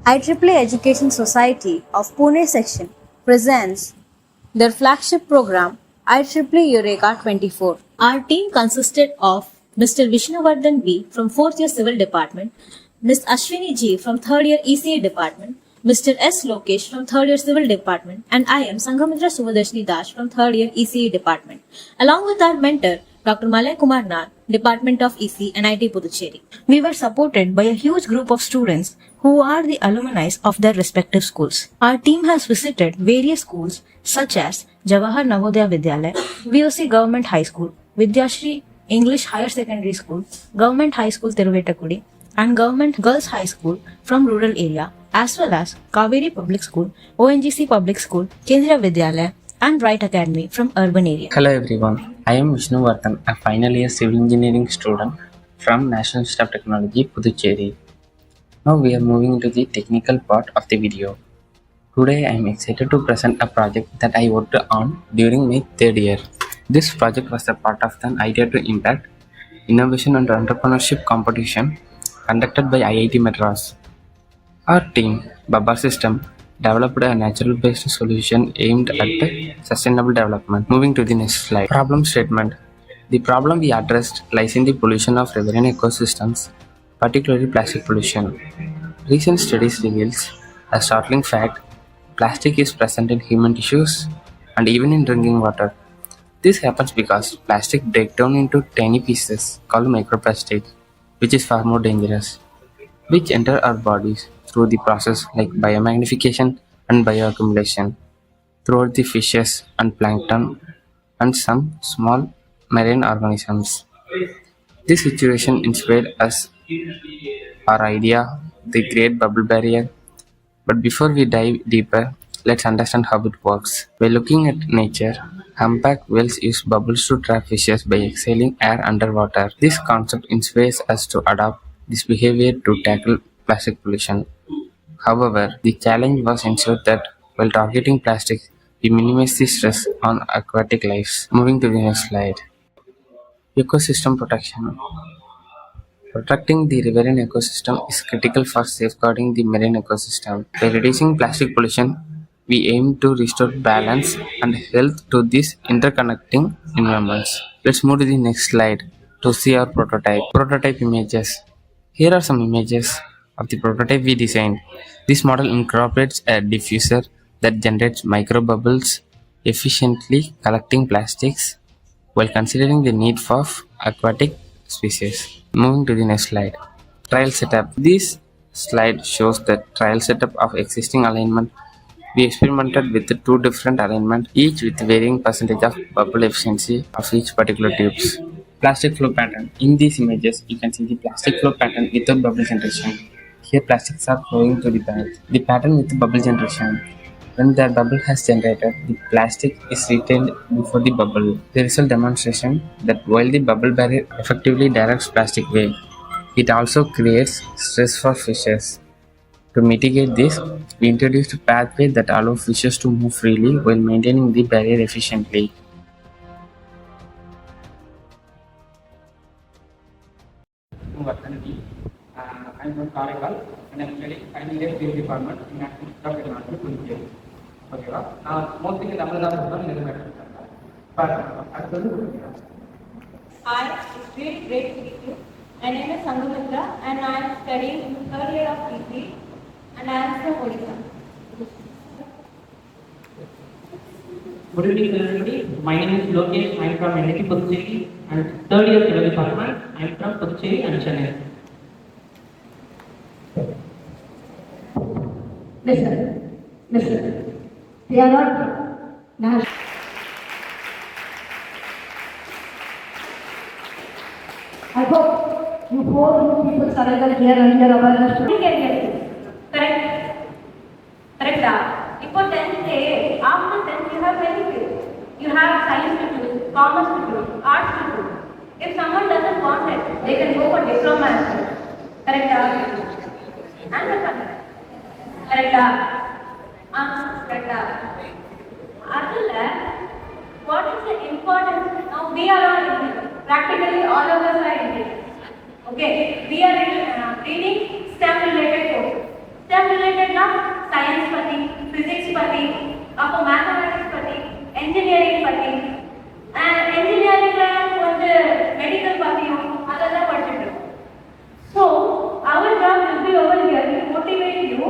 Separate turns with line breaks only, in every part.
IEEE Education Society of Pune section presents their flagship program IEEE Eureka 24. Our team consisted of Mr. Vishnuvardhan B from 4th year Civil Department, Ms. Ashwini G from 3rd year ECA Department, Mr. S. Lokesh from 3rd year Civil Department, and I am Sanghamitra Suvadarshini Das from 3rd year ECA Department, along with our mentor Dr. Malay Kumar Nath, Department of EC and IT Puducherry. We were supported by a huge group of students who are the alumni of their respective schools. Our team has visited various schools such as Jawahar Navodaya Vidyalaya, VOC Government High School, Vidyashri English Higher Secondary School, Government High School Thiruvettakudi, and Government Girls High School from rural area, as well as Kaveri Public School, ONGC Public School, Kendriya Vidyalaya, and Wright Academy from urban area.
Hello everyone, I am Vishnuvardhan, a final year civil engineering student from National Institute of Technology, Puducherry. Now we are moving to the technical part of the video. Today I am excited to present a project that I worked on during my third year. This project was a part of an Idea to Impact Innovation and Entrepreneurship competition conducted by IIT Madras. Our team, Baba System, developed a natural-based solution aimed at sustainable development. Moving to the next slide. Problem statement. The problem we addressed lies in the pollution of riverine ecosystems, particularly plastic pollution. Recent studies reveals a startling fact: plastic is present in human tissues and even in drinking water. This happens because plastic breaks down into tiny pieces called microplastic, which is far more dangerous, which enter our bodies through the process like biomagnification and bioaccumulation throughout the fishes and plankton and some small marine organisms. This situation inspired us our idea, the Great Bubble Barrier. But before we dive deeper, let's understand how it works. By looking at nature, humpback whales use bubbles to trap fishes by exhaling air underwater. This concept inspires us to adopt this behavior to tackle plastic pollution. However, the challenge was ensure that while targeting plastic, we minimize the stress on aquatic life. Moving to the next slide. Ecosystem protection. Protecting the riverine ecosystem is critical for safeguarding the marine ecosystem. By reducing plastic pollution, we aim to restore balance and health to these interconnecting environments. Let's move to the next slide to see our prototype. Prototype images. Here are some images of the prototype we designed. This model incorporates a diffuser that generates microbubbles, efficiently collecting plastics while considering the need for aquatic species. Moving to the next slide. Trial setup. This slide shows the trial setup of existing alignment. We experimented with two different alignments, each with varying percentage of bubble efficiency of each particular tubes. Plastic flow pattern. In these images, you can see the plastic flow pattern without bubble generation. Here plastics are flowing to the bath. The pattern with bubble generation. When the bubble has generated, the plastic is retained before the bubble. The result demonstration that while the bubble barrier effectively directs plastic away, it also creates stress for fishes. To mitigate this, we introduced a pathway that allows fishes to move freely while maintaining the barrier efficiently. I'm from Karaikal and I'm studying final year civil department in National Institute of Technology, Puducherry. ஓகேவா நான் mostly Tamil தான் சொல்கிறேன் எழுதுறேன் பாருங்க.
Hi, it's really great to meet you. My name is Sanghamitra and I am studying in the third year of PG and I am from Odisha.
Good evening everybody. My name is Lokesh. I am from NIT Puducherry and third year civil department. I am from Puducherry and Chennai.
Listen. They are not national. I hope you four people surrender here and here awareness to
Correct. Correct. இப்போ 10th day, after 10th you have many fields. You have science to choose, commerce to choose, arts to choose. If someone doesn't want it, they can go for diploma as well. Correct. Answer correct. Correct. Correct. Adula, what is the importance? Now we are all Indians. Practically all of us are Indians. Okay, we are reading STEM related courses. STEM related science பத்தி, physics பத்தி, அப்போ mathematics பத்தி, engineering பத்தி, engineeringல கொஞ்சம் medical பத்தியும் அதெல்லாம் படிச்சுட்டு இருக்கோம். So our job will be over here to motivate you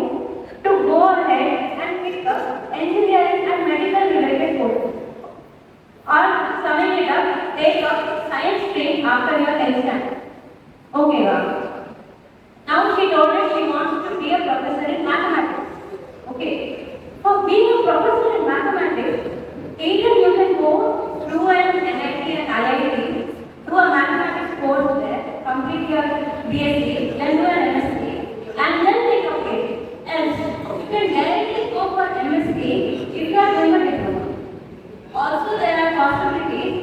to go ahead and pick up engineering and medical related courses. Or summing it up, take up science stream after your exam. Okay, now she told us she wants to be a professor in mathematics. Okay, for being a professor in mathematics, either you can go through an NIT and IIT, do a mathematics course there, complete your BSc, then do an MSc, and then take up it. Else, you can directly go for MSc if you are doing a diploma. Also, there are possibilities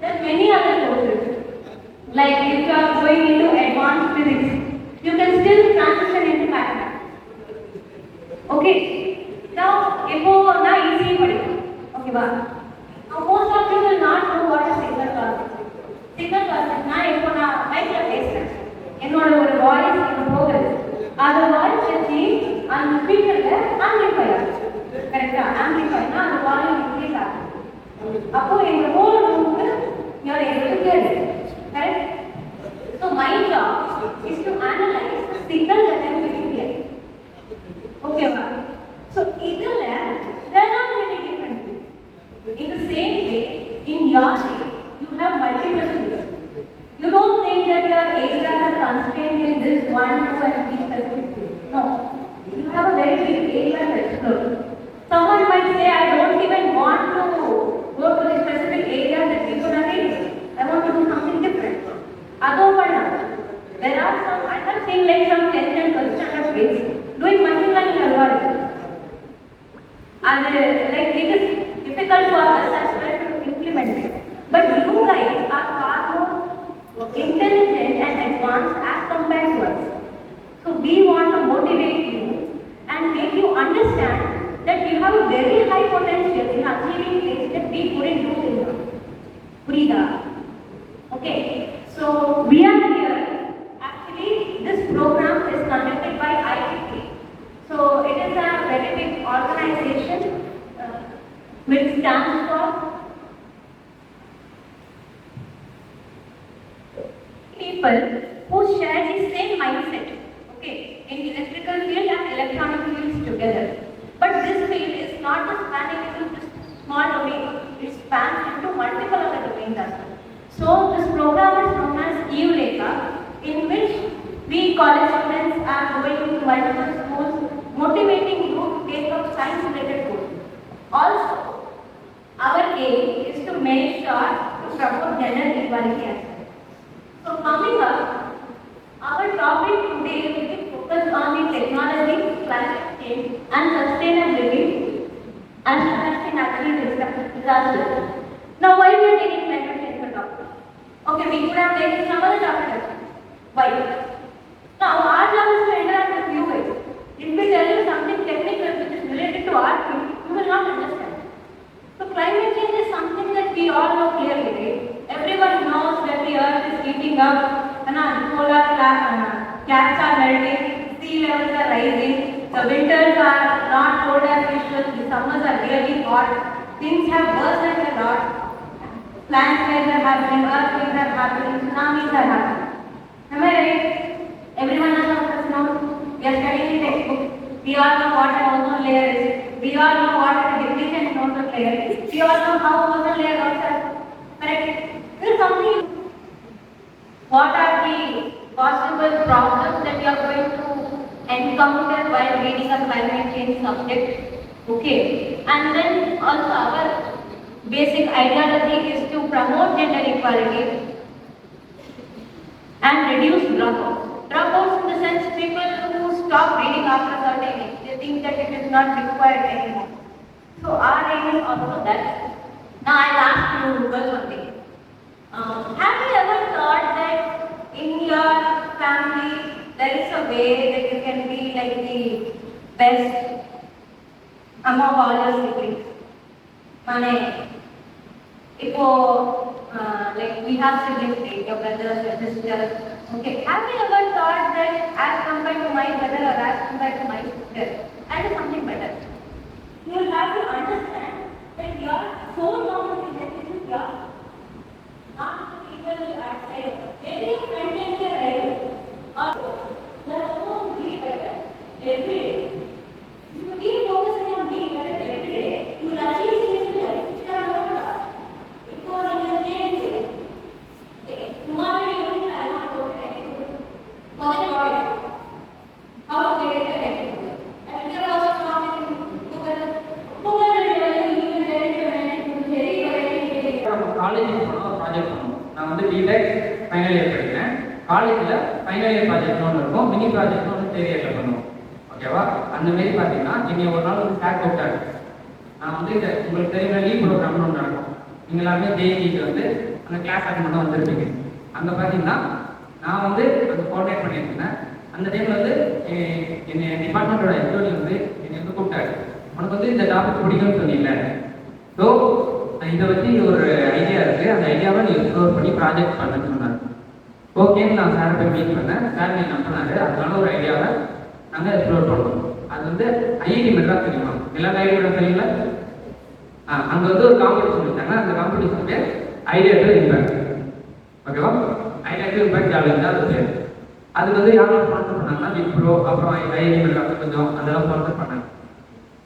that many other courses, like if you are going into advanced physics, you can still transition into mathematics. Okay. Now, easy படிக்கும். ஓகேவா? Now, most of you will not know what is signal processing. Signal processing நான் மைக்ல பேசுறேன். என்னோட ஒரு voice இங்க போகுது. அந்த வாய்ஸ் வச்சு அந்த ஸ்பீக்கர்ல ஆம்பிளிஃபை ஆகுது. கரெக்டா? ஆம்பிளிஃபைனா அந்த வால்யூம் இன்க்ரீஸ் ஆகுது. அப்போ எங்க ஹோல் ரூமுக்கு you're able to hear it. Correct? So my job is to analyze the signal that I'm getting here. Okay, ma'am. So either there are many different things. In the same way, in your day, you have multiple figures. You don't think that your areas are constrained in this 1, 2 and 3 specific fields. No. You have a very big area to explore. Someone might say, I don't even want to go to the specific area that people are in. I want to do something different. There are some, I have seen like some 10th and 12th standard kids doing machine learning algorithms. And like it is difficult for us as well to implement it. But you guys are far more intelligent and advanced as compared to us. So we want to motivate you and make you understand that you have a very high potential in achieving things that we couldn't do in life. Purida. Okay, so we are here. Actually, this program is conducted by IIT. So it is a very big organization which stands for people who share the same mindset. Okay, in electrical field and electronic fields together. But this field is not just spanning into this small domain, it spans into multiple other domains as well. So this program is known as Eureka, in which we college students are going to multiple schools, motivating you to take up science-related courses. Also, our aim is to make sure to promote gender equality as well. So coming up, our topic today will be focused on the technology, climate change and sustainability as well as the natural disasters. Now why we are taking climate change as a topic? Okay, we could have taken some other topic as well. Why? Now our job is to interact with you guys. If we tell you something technical which is related to our field, you will not understand. So climate change is something that we all know clearly, right? Everyone knows that the earth is heating up, polar caps are melting, sea levels are rising, the winters are not cold as usual, the summers are really hot, things have worsened a lot, landslides are happening, earthquakes are happening, tsunamis are happening. Am I right? Everyone knows us now. We are studying the textbook. We all know what an ozone layer is. We all know what a depletion in ozone layer is. We all know how ozone layer works. Correct? This is something. What are the possible problems that you are going to encounter while reading a climate change subject? Okay. And then also our basic ideology is to promote gender equality and reduce dropouts. Dropouts in the sense people who stop reading after a certain age. They think that it is not required anymore. So our aim is also that. Now I'll ask you girls one thing. Have you ever thought that in your family there is a way that you can be like the best among all your siblings? Like we have siblings, right? Your brothers, your sisters. Okay. Have you ever thought that as compared to my brother or as compared to my sister, I do something better?
BTech final year படிக்கிறேன். காலேஜில் final year ப்ராஜெக்ட்னு ஒன்று இருக்கும், mini ப்ராஜெக்ட்னு ஒன்று third இயரில் பண்ணுவோம். ஓகேவா? அந்த மாரி பார்த்தீங்கன்னா என்னை ஒரு நாள் வந்து சார் கூப்பிட்டாரு. நான் வந்து இந்த உங்களுக்கு தெரியுற லீவ் ப்ரோக்ராம்னு ஒன்று நடக்கும். நீங்கள் எல்லாருமே ஜேஇக்கு வந்து அந்த கிளாஸ் அட்டன் பண்ண வந்துருப்பீங்க. அங்கே பார்த்தீங்கன்னா நான் வந்து அந்த கோஆர்டினேட் பண்ணியிருந்தேன். அந்த டைமில் வந்து என்னை டிபார்ட்மெண்ட்டோட ஹெச்ஓடி வந்து என்னை வந்து கூப்பிட்டாரு. உனக்கு வந்து இந்த டாபிக் பிடிக்கும்னு சொன்னீங்கல்ல, ஸோ இதை வச்சு ஒரு ஐடியா இருக்குது, அந்த ஐடியாவை நீ எக்ஸ்ப்ளோர் பண்ணி ப்ராஜெக்ட் பண்ணுன்னு சொன்னார். ஓகேன்னு நான் சார் போய் மீட் பண்ணேன். சார் நீ நம்பினாரு. அதனால ஒரு ஐடியாவை நாங்கள் எக்ஸ்ப்ளோர் பண்ணோம். அது வந்து ஐஐடி மெட்ராஸ் தெரியுமா? எல்லா ஐஐடி மெட்ராஸ் தெரியுங்களா? அங்கே வந்து ஒரு காம்படிஷன் வச்சாங்க. அந்த காம்படிஷனுக்கு ஐடியா டு இம்பேக்ட். ஓகேவா? ஐடியா டு இம்பேக்ட் ஜாலியாக அது பேர். அதுக்கு வந்து யாரும் ஸ்பான்சர் பண்ணாங்கன்னா விப்ரோ, அப்புறம் ஐஐடி மெட்ராஸ் கொஞ்சம் அதெல்லாம் ஸ்பான்சர் பண்ணாங்க.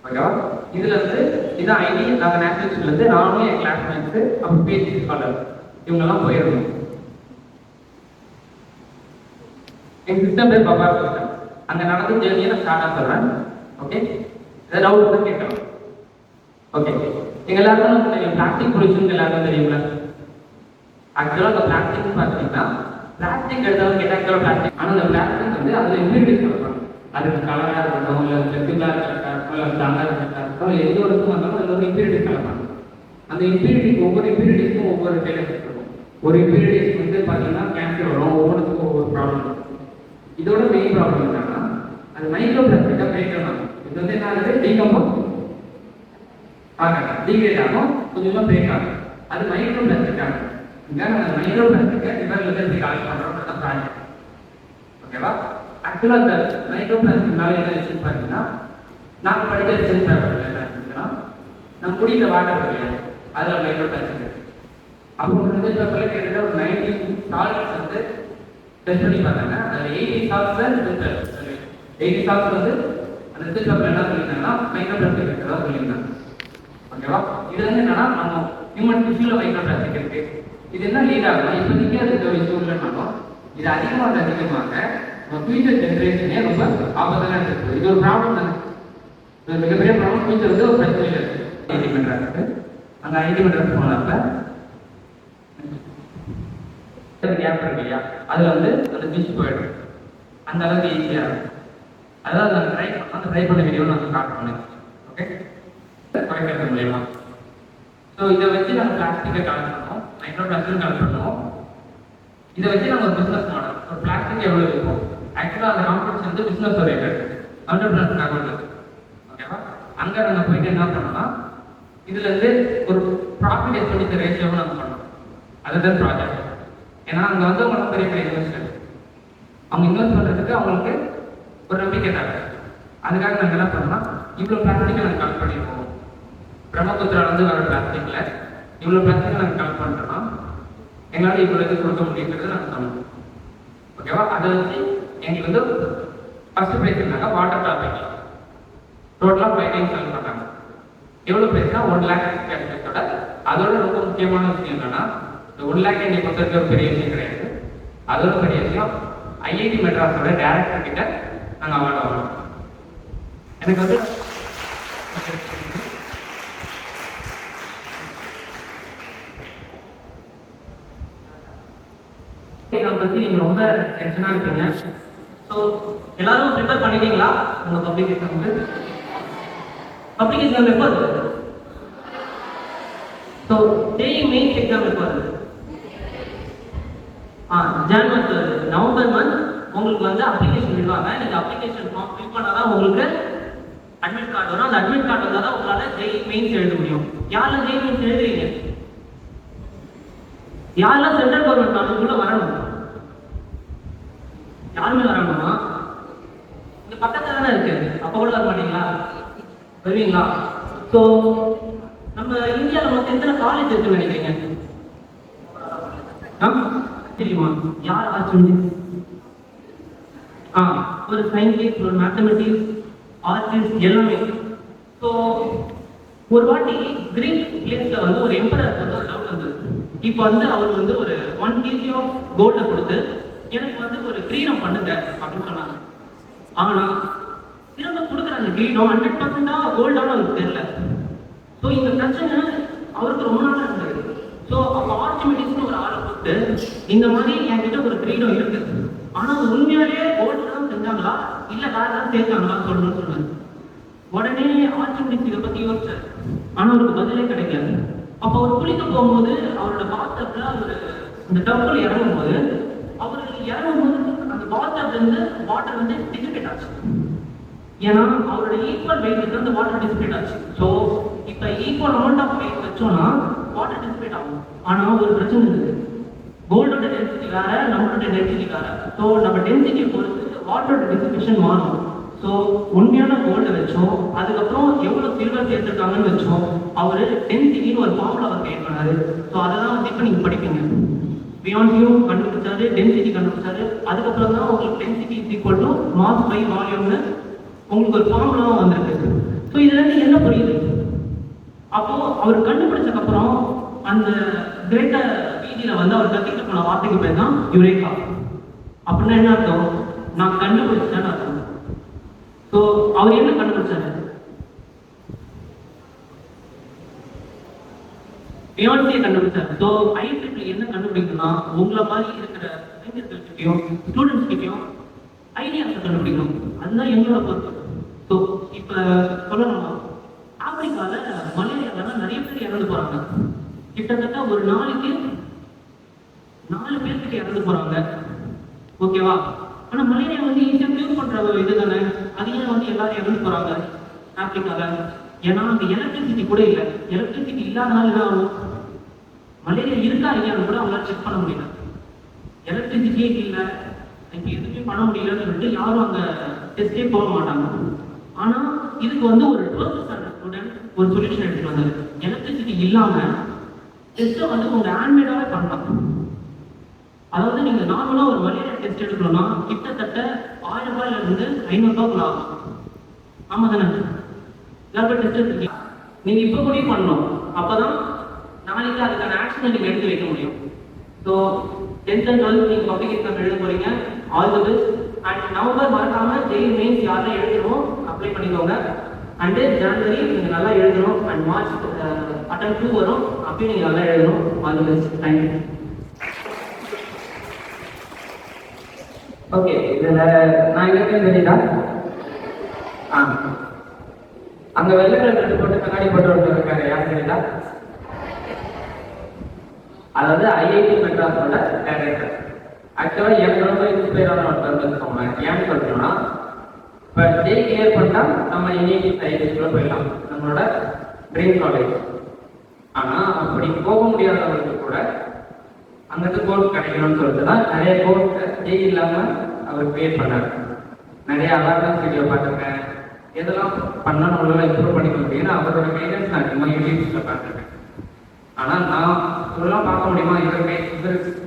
ஓகேவா? இதில் வந்து இதான் ஐடி. நாங்கள் நேஷனல் ஸ்கூல்லேருந்து நானும் என் கிளாஸ்மேட்ஸு அப்புறம் பிஹெச்டி ஸ்காலர் இவங்கெல்லாம் போயிருந்தோம். எங்கள் சிஸ்டம் பேர் பாபா சிஸ்டம். அங்கே நடந்த ஜேர்னியை நான் ஸ்டார்ட்டாக சொல்கிறேன். ஓகே, ஏதாவது டவுட் தான் கேட்கலாம். ஓகே, எங்கள் எல்லாருக்கும் தெரியும் பிளாஸ்டிக் பொல்யூஷன் எல்லாருக்கும் தெரியுங்களா? ஆக்சுவலாக அந்த பிளாஸ்டிக் பார்த்தீங்கன்னா பிளாஸ்டிக் எடுத்தாலும் கேட்டால் பிளாஸ்டிக், ஆனால் அந்த பிளாஸ்டிக் வந்து அதில் இன்கிரீடியன்ஸ் சொல்கிறாங்க. அதுக்கு கலராக இருக்கட்டும், இல்லை ஃப்ளெக்சிபிளாக இருக்கட்டும், இல்லை ஸ்டாண்டாக இருக்கட்டும், இல்லை எந்த ஒரு இதுவும் வந்தாலும் அதில் ஒரு இன்கிரீடியன்ஸ் கலப்பாங்க. அந்த இன்கிரீடியன்ஸ் ஒவ்வொரு இன்கிரீடியன்ஸும் ஒவ்வொரு டேலன்ஸ் இருக்கும். ஒரு இன்கிரீடியன்ஸ் வந்து பார்த்தீங்கன்னா கேன்சர் வரும், ஒவ்வொன்றுக்கும் ஒவ்வொரு ப்ராப்ளம் இருக்கும். இதோட மெயின் ப்ராப்ளம் என்னன்னா அது மைக்ரோ பிளாஸ்டிக்காக பிரேக் ஆகும். இது வந்து என்ன ஆகுது? டீகம்போஸ் ஆகாது, டீக்ரேட் ஆகும், கொஞ்சமாக பிரேக் ஆகும். அது மைக்ரோ பிளாஸ்டிக் ஆகும். இங்கே நாங்கள் மைக்ரோ பிளாஸ்டிக்கை ரிவர்லேருந்து எப்படி கலெக்ட் பண்ணுறோம் தான் ப்ராஜெக்ட். ஓகேவா? ஆக்சுவலாக அந்த மைக்ரோ பிளாஸ்டிக் மேலே என்ன விஷயம் பார்த்தீங்கன்னா நாங்கள் படிக்கிற ரிசர்ச் பேப்பர் என்ன இருந்துச்சுன்னா நம்ம குடிக்கிற வாட்டர் இல்லையா, அதில் மைக்ரோ பிளாஸ்டிக் இருக்குது. அப்போ ரிசர்ச் பேப்பரில் கிட்டத்தட்ட ஒரு 19 சால்ட்ஸ் வந்து டெஸ்ட் பண்ணி பார்த்தாங்க. அதில் 80 சால்ட்ஸ் 80 சால்ட்ஸ் வந்து அந்த ரிசர்ச் பேப்பர் என்ன சொல்லியிருந்தாங்கன்னா மைக்ரோ பிளாஸ்டிக் இருக்கிறதா சொல்லியிருந்தாங்க. ஓகேவா? இது வந்து என்னன்னா நம்ம ஹியூமன் டிஷ்யூவில் மைக்ரோ பிளாஸ்டிக் இருக்கு. இது என்ன லீட் ஆகும்? இப்போதைக்கு அது விஷயம் இல்லைனாலும் இது அதிகமாக நம்ம ஃபியூச்சர் ஜென்ரேஷனே ரொம்ப ஆபத்தான இருக்குது. இது ஒரு ப்ராப்ளம் தானே, மிகப்பெரிய ப்ராப்ளம். ஃபியூச்சர் வந்து ஒரு பிரச்சனை இல்லை. ஐடி மெட்ராஸுக்கு அங்கே ஐடி மெட்ராஸ் போனப்ப கேப் இருக்கு இல்லையா, அதில் வந்து அந்த டிஷ் போயிடும். அந்த அளவுக்கு ஈஸியாக இருக்கும். அதாவது நாங்கள் ட்ரை பண்ண வீடியோ நாங்கள் காட்டுறோம். ஓகே, குறைக்கிறது மூலியமா. ஸோ இதை வச்சு நாங்கள் பிளாஸ்டிக்கை கலெக்ட் பண்ணுவோம், மைக்ரோ பிளாஸ்டிக் கலெக்ட் பண்ணுவோம். இதை வச்சு நாங்கள் ஒரு பிஸ்னஸ் மாடல், ஒரு பிளாஸ்டிக் எவ்வளோ இருக்கும். ஆக்சுவலாக அந்த காம்படிஷன் வந்து பிஸ்னஸ் ஓரியன்டட், என்டர்பிரனர் அக்கௌண்ட். ஓகேவா? அங்கே நாங்கள் போயிட்டு என்ன பண்ணோம்னா இதுலேருந்து ஒரு ப்ராஃபிட் எஸ்டிமேட் ரேஷியோவை நாங்கள் பண்ணோம். அதுதான் ப்ராஜெக்ட். ஏன்னா அங்கே வந்து அவங்க பெரிய பெரிய இன்வெஸ்டர், அவங்க இன்வெஸ்ட் பண்ணுறதுக்கு அவங்களுக்கு ஒரு நம்பிக்கை தேவை. அதுக்காக நாங்கள் என்ன பண்ணோம்னா இவ்வளோ பிளாஸ்டிக்கை நாங்கள் கலெக்ட் பண்ணியிருக்கோம். பிரம்மபுத்திராலேருந்து வர பிளாஸ்டிக்கில் இவ்வளோ பிளாஸ்டிக்கை நாங்கள் கலெக்ட் பண்ணுறோம்னா எங்களால் இவ்வளோ இது கொடுக்க முடியுங்கிறது நாங்கள் சொன்னோம். ஓகேவா? அதை வச்சு எங்களுக்கு வந்து ஃபர்ஸ்ட் ப்ரைஸ் இருந்தாங்க வாட்டர் டாபிக். டோட்டலாக 5 டைம்ஸ் செல் பண்ணாங்க. எவ்வளோ ப்ரைஸ்னா 1 lakh கேட்டகரியோட. அதோட ரொம்ப முக்கியமான விஷயம் என்னன்னா இந்த 1 lakh என்னை பொறுத்தவரைக்கும் ஒரு பெரிய விஷயம் கிடையாது. அதோட பெரிய விஷயம் ஐஐடி மெட்ராஸோட டைரக்டர் கிட்ட நாங்கள் அவார்டு வாங்கணும். எனக்கு வந்து பற்றி நீங்கள் ரொம்ப டென்ஷனாக இருப்பீங்க. ஸோ எல்லாரும் ப்ரிப்பேர் பண்ணிட்டீங்களா? உங்கள் பப்ளிகேஷனுக்கு பப்ளிகேஷன் எப்போ வருது? ஸோ ஜேஇ மெயின்ஸ் எக்ஸாம் எப்போ வருது? ஜான் மந்த் வருது. நவம்பர் மந்த் உங்களுக்கு வந்து அப்ளிகேஷன் விடுவாங்க. நீங்கள் அப்ளிகேஷன் ஃபார்ம் ஃபில் பண்ணால் தான் உங்களுக்கு அட்மிட் கார்டு வரும். அந்த அட்மிட் கார்டு வந்தால் தான் உங்களால் ஜேஇ மெயின்ஸ் எழுத முடியும். யாரெல்லாம் ஜேஇ மெயின்ஸ் எழுதுறீங்க? யாரெல்லாம் சென்ட்ரல் கவர்மெண்ட் காலேஜுக்குள்ள வரணும்? யாருமே வரணுமா? இங்க பக்கத்துல தானே இருக்கு, அப்ப கூட வர மாட்டீங்களா? வருவீங்களா? ஸோ நம்ம இந்தியாவில் மொத்தம் எத்தனை காலேஜ் இருக்குன்னு நினைக்கிறீங்க? தெரியுமா? யார் ஆச்சு? ஒரு சயின்டிஸ்ட், ஒரு மேத்தமெட்டிக்ஸ், ஆர்டிஸ்ட் எல்லாமே. ஸோ ஒரு வாட்டி கிரீக் பிளேஸ்ல வந்து ஒரு எம்பரருக்கு வந்து ஒரு டவுட் வந்தது. இப்போ வந்து அவர் வந்து ஒரு 1 kg ஆஃப் கோல்டை கொடுத்து எனக்கு வந்து ஒரு கிரீடம் பண்ணுங்க அப்படின்னு சொன்னாங்க. ஆனா திரும்ப கொடுக்குற அந்த கிரீடம் 100% கோல்டான அவருக்கு தெரியல. ஸோ இந்த பிரச்சனை அவருக்கு ரொம்ப நாளாக இருந்தது.
ஸோ அப்போ ஆர்ச்சிமெடிஸ்னு ஒரு ஆளை கூப்பிட்டு இந்த மாதிரி என்கிட்ட ஒரு கிரீடம் இருக்கு, ஆனால் அது உண்மையாலேயே கோல்டு தான் செஞ்சாங்களா இல்லை வேற ஏதாவது சேர்த்தாங்களா சொல்லணும்னு சொன்னாங்க. உடனே ஆர்ச்சிமெடிஸ் இதை பற்றி யோசிச்சார், ஆனால் அவருக்கு பதிலே கிடைக்கல. அப்போ அவர் குளிக்க போகும்போது அவரோட பாத்டப்ல அவர் இந்த டப்பில் இறங்கும் போது அந்த பாத்டப்ல இருந்து வாட்டர் வந்து டிசிபேட் ஆச்சு. ஏன்னா அவரோட ஈக்குவல் வெயிட்டுக்கு அந்த வாட்டர் டிசிபேட் ஆச்சு. ஸோ இப்போ ஈக்குவல் அமௌண்ட் ஆஃப் வெயிட் வச்சோம்னா வாட்டர் டிசிபேட் ஆகும். ஆனால் ஒரு பிரச்சனை இருக்குது, கோல்டோட டென்சிட்டி வேற, நம்மளோட டென்சிட்டி வேற. ஸோ நம்ம டென்சிட்டியை பொறுத்து வாட்டரோட டிசிபேஷன் மாறும். ஸோ உண்மையான கோல்டை வச்சோம், அதுக்கப்புறம் எவ்வளோ சில்வர் சேர்த்துருக்காங்கன்னு வச்சோம், அவர் டென்சிட்டின்னு ஒரு ஃபார்முலா அவர் கிரியேட் பண்ணாரு. ஸோ அதெல்லாம் வந்து இப்போ நீங்கள் படிப்பீங்க. பியான்சியூ கண்டுபிடிச்சாரு, டென்சிட்டி கண்டுபிடிச்சாரு. அதுக்கப்புறம் தான் உங்களுக்கு density is equal to mass by வால்யூம்னு உங்களுக்கு ஒரு ஃபார்முலாவும் வந்திருக்கு. ஸோ இதுல இருந்து என்ன புரியுது? அப்போ அவர் கண்டுபிடிச்சதுக்கப்புறம் அந்த கிரேட்டர் பிஜியில் வந்து அவர் கற்றுக்கிட்டு போன வார்த்தைக்கு பேர் தான் யுரேகா. அப்படின்னா என்ன அர்த்தம்? நான் கண்டுபிடிச்சேன்னு அர்த்தம். ஸோ அவர் என்ன கண்டுபிடிச்சாரு? பியான்சியை கண்டுபிடிச்சாரு. ஸோ IEEE என்ன கண்டுபிடிக்கணும்னா உங்களை மாதிரி இருக்கிற இளைஞர்கள்கிட்டையும் ஸ்டூடெண்ட்ஸ் கிட்டையும் ஐடியாஸை கண்டுபிடிக்கணும். அதுதான் எங்களோட பொறுப்பு. ஸோ இப்போ சொல்லணும்னா ஆப்பிரிக்காவில் மலேரியால நிறைய பேர் இறந்து போறாங்க. கிட்டத்தட்ட ஒரு நாளைக்கு 4 பேர்கிட்ட இறந்து போறாங்க. ஓகேவா? ஆனால் மலேரியா வந்து ஈஸியாக க்யூர் பண்ற இது தானே. அது ஏன் வந்து எல்லாரும் இறந்து போறாங்க ஆப்பிரிக்காவில்? ஏன்னா அங்கே எலக்ட்ரிசிட்டி கூட இல்லை. எலக்ட்ரிசிட்டி இல்லாதனால என்ன ஆகும்? மலேரியா இருக்கா இல்லையான்னு கூட அவங்களால செக் பண்ண முடியல. எலக்ட்ரிசிட்டியே இல்லை, இங்கே எதுவுமே பண்ண முடியலன்னு சொல்லிட்டு யாரும் அங்கே டெஸ்டே போக மாட்டாங்க. ஆனால் இதுக்கு வந்து ஒரு 12th ஸ்டாண்டர்ட் ஸ்டூடெண்ட் ஒரு சொல்யூஷன் எடுத்துட்டு வந்தாரு. எலக்ட்ரிசிட்டி இல்லாமல் டெஸ்ட்டை வந்து உங்கள் ஹேண்ட்மேடாகவே பண்ணலாம். அதாவது நீங்கள் நார்மலாக ஒரு மலேரியா டெஸ்ட் எடுக்கணும்னா கிட்டத்தட்ட 1000 ரூபாயிலிருந்து 500 ரூபாய்க்குள்ள ஆகும். ஆமாம் தானே? எல்லாருக்கும் டெஸ்ட் எடுத்துருக்கீங்க. நீங்கள் இப்போ முடிவு பண்ணணும், அப்போதான் நாளைக்கு அதுக்கான ஆக்ஷனை நீங்கள் எடுத்து வைக்க முடியும். ஸோ 10th and 12th நீங்கள் பப்ளிக் எக்ஸாம் எழுத போறீங்க. All the best. And November மறக்காம ஜெய் மெயின்ஸ் யாரெல்லாம் எழுதணும் அப்ளை பண்ணிக்கோங்க. அண்டு ஜனவரி நீங்கள் நல்லா எழுதணும். அண்ட் மார்ச் அட்டன் 2 வரும், அப்பயும் நீங்கள் நல்லா எழுதணும். All the best. Thank you.
Okay, இதில் நான் எங்கே தெரியுதா? அங்கே வெள்ளை கலர் போட்டு கண்ணாடி போட்டு ஒருத்தர் இருக்காரு, யார் தெரியுதா? அதாவது IIT மெட்ராஸோட டைரக்டர். ஆக்சுவலாக எனக்கு ரொம்ப இன்ஸ்பயரான ஒருத்தர் சொன்னேன். ஏன்னு சொல்றோம்னா, இப்போ டே கிளியர் பண்ணால் நம்ம IIT சைன்ஸ்குள்ளே போயிடலாம், நம்மளோட ட்ரீம் காலேஜ். ஆனால் அப்படி போக முடியாதவங்களுக்கு கூட அங்கிருந்து கோர்ஸ் கிடைக்கணும்னு சொல்லிட்டு தான் நிறைய கோர்ஸை டே இல்லாமல் அவர் கிரியேட் பண்ணார். நிறைய அவேர்னஸ் வீடியோ பார்த்துருக்கேன். எதெல்லாம் பண்ணால் நம்மளால இம்ப்ரூவ் பண்ணிக்க முடியும்னு அவரோட கைடன்ஸ் நான் சும்மா யூடியூப்ஸில் பார்த்துருக்கேன். ஆனால் நான் இதெல்லாம் பார்க்க முடியுமா, இவர்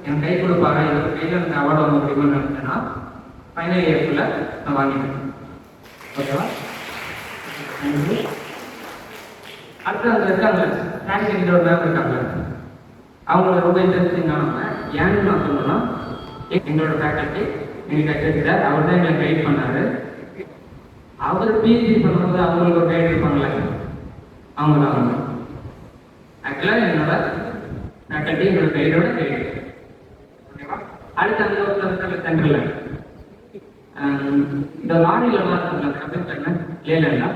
என் கை கொடுப்பாரு, இவர் கையில் எனக்கு அவார்டு வாங்க முடியுமான்னு நினச்சேன்னா ஃபைனல் இயர்க்குள்ள நான் வாங்கிட்டேன். ஓகேவா? அடுத்து அங்கே இருக்காங்க ஃபேக்டரி ஒரு மேம் இருக்காங்க. அவங்க ரொம்ப இன்ட்ரெஸ்டிங்கானவங்க. ஏன்னு நான் சொல்லணும்னா, எங்களோட ஃபேக்கல்ட்டி எங்களுக்கு கிடைச்சார், அவர் தான் எங்களை கைட் பண்ணார். அவர் பிஹெச்டி பண்ணுறது அவங்களுக்கு ஒரு கைட் பண்ணல, அவங்க தான் அவங்க. ஆக்சுவலாக என்னோட ஃபேக்கல்ட்டி எங்களோட கைடோட கைடு. ஓகேவா? அடுத்து அந்த ஒரு சென்டரில் இந்த லாரிலாம் இருக்குல்ல, சப்ஜெக்ட் என்ன லேலா,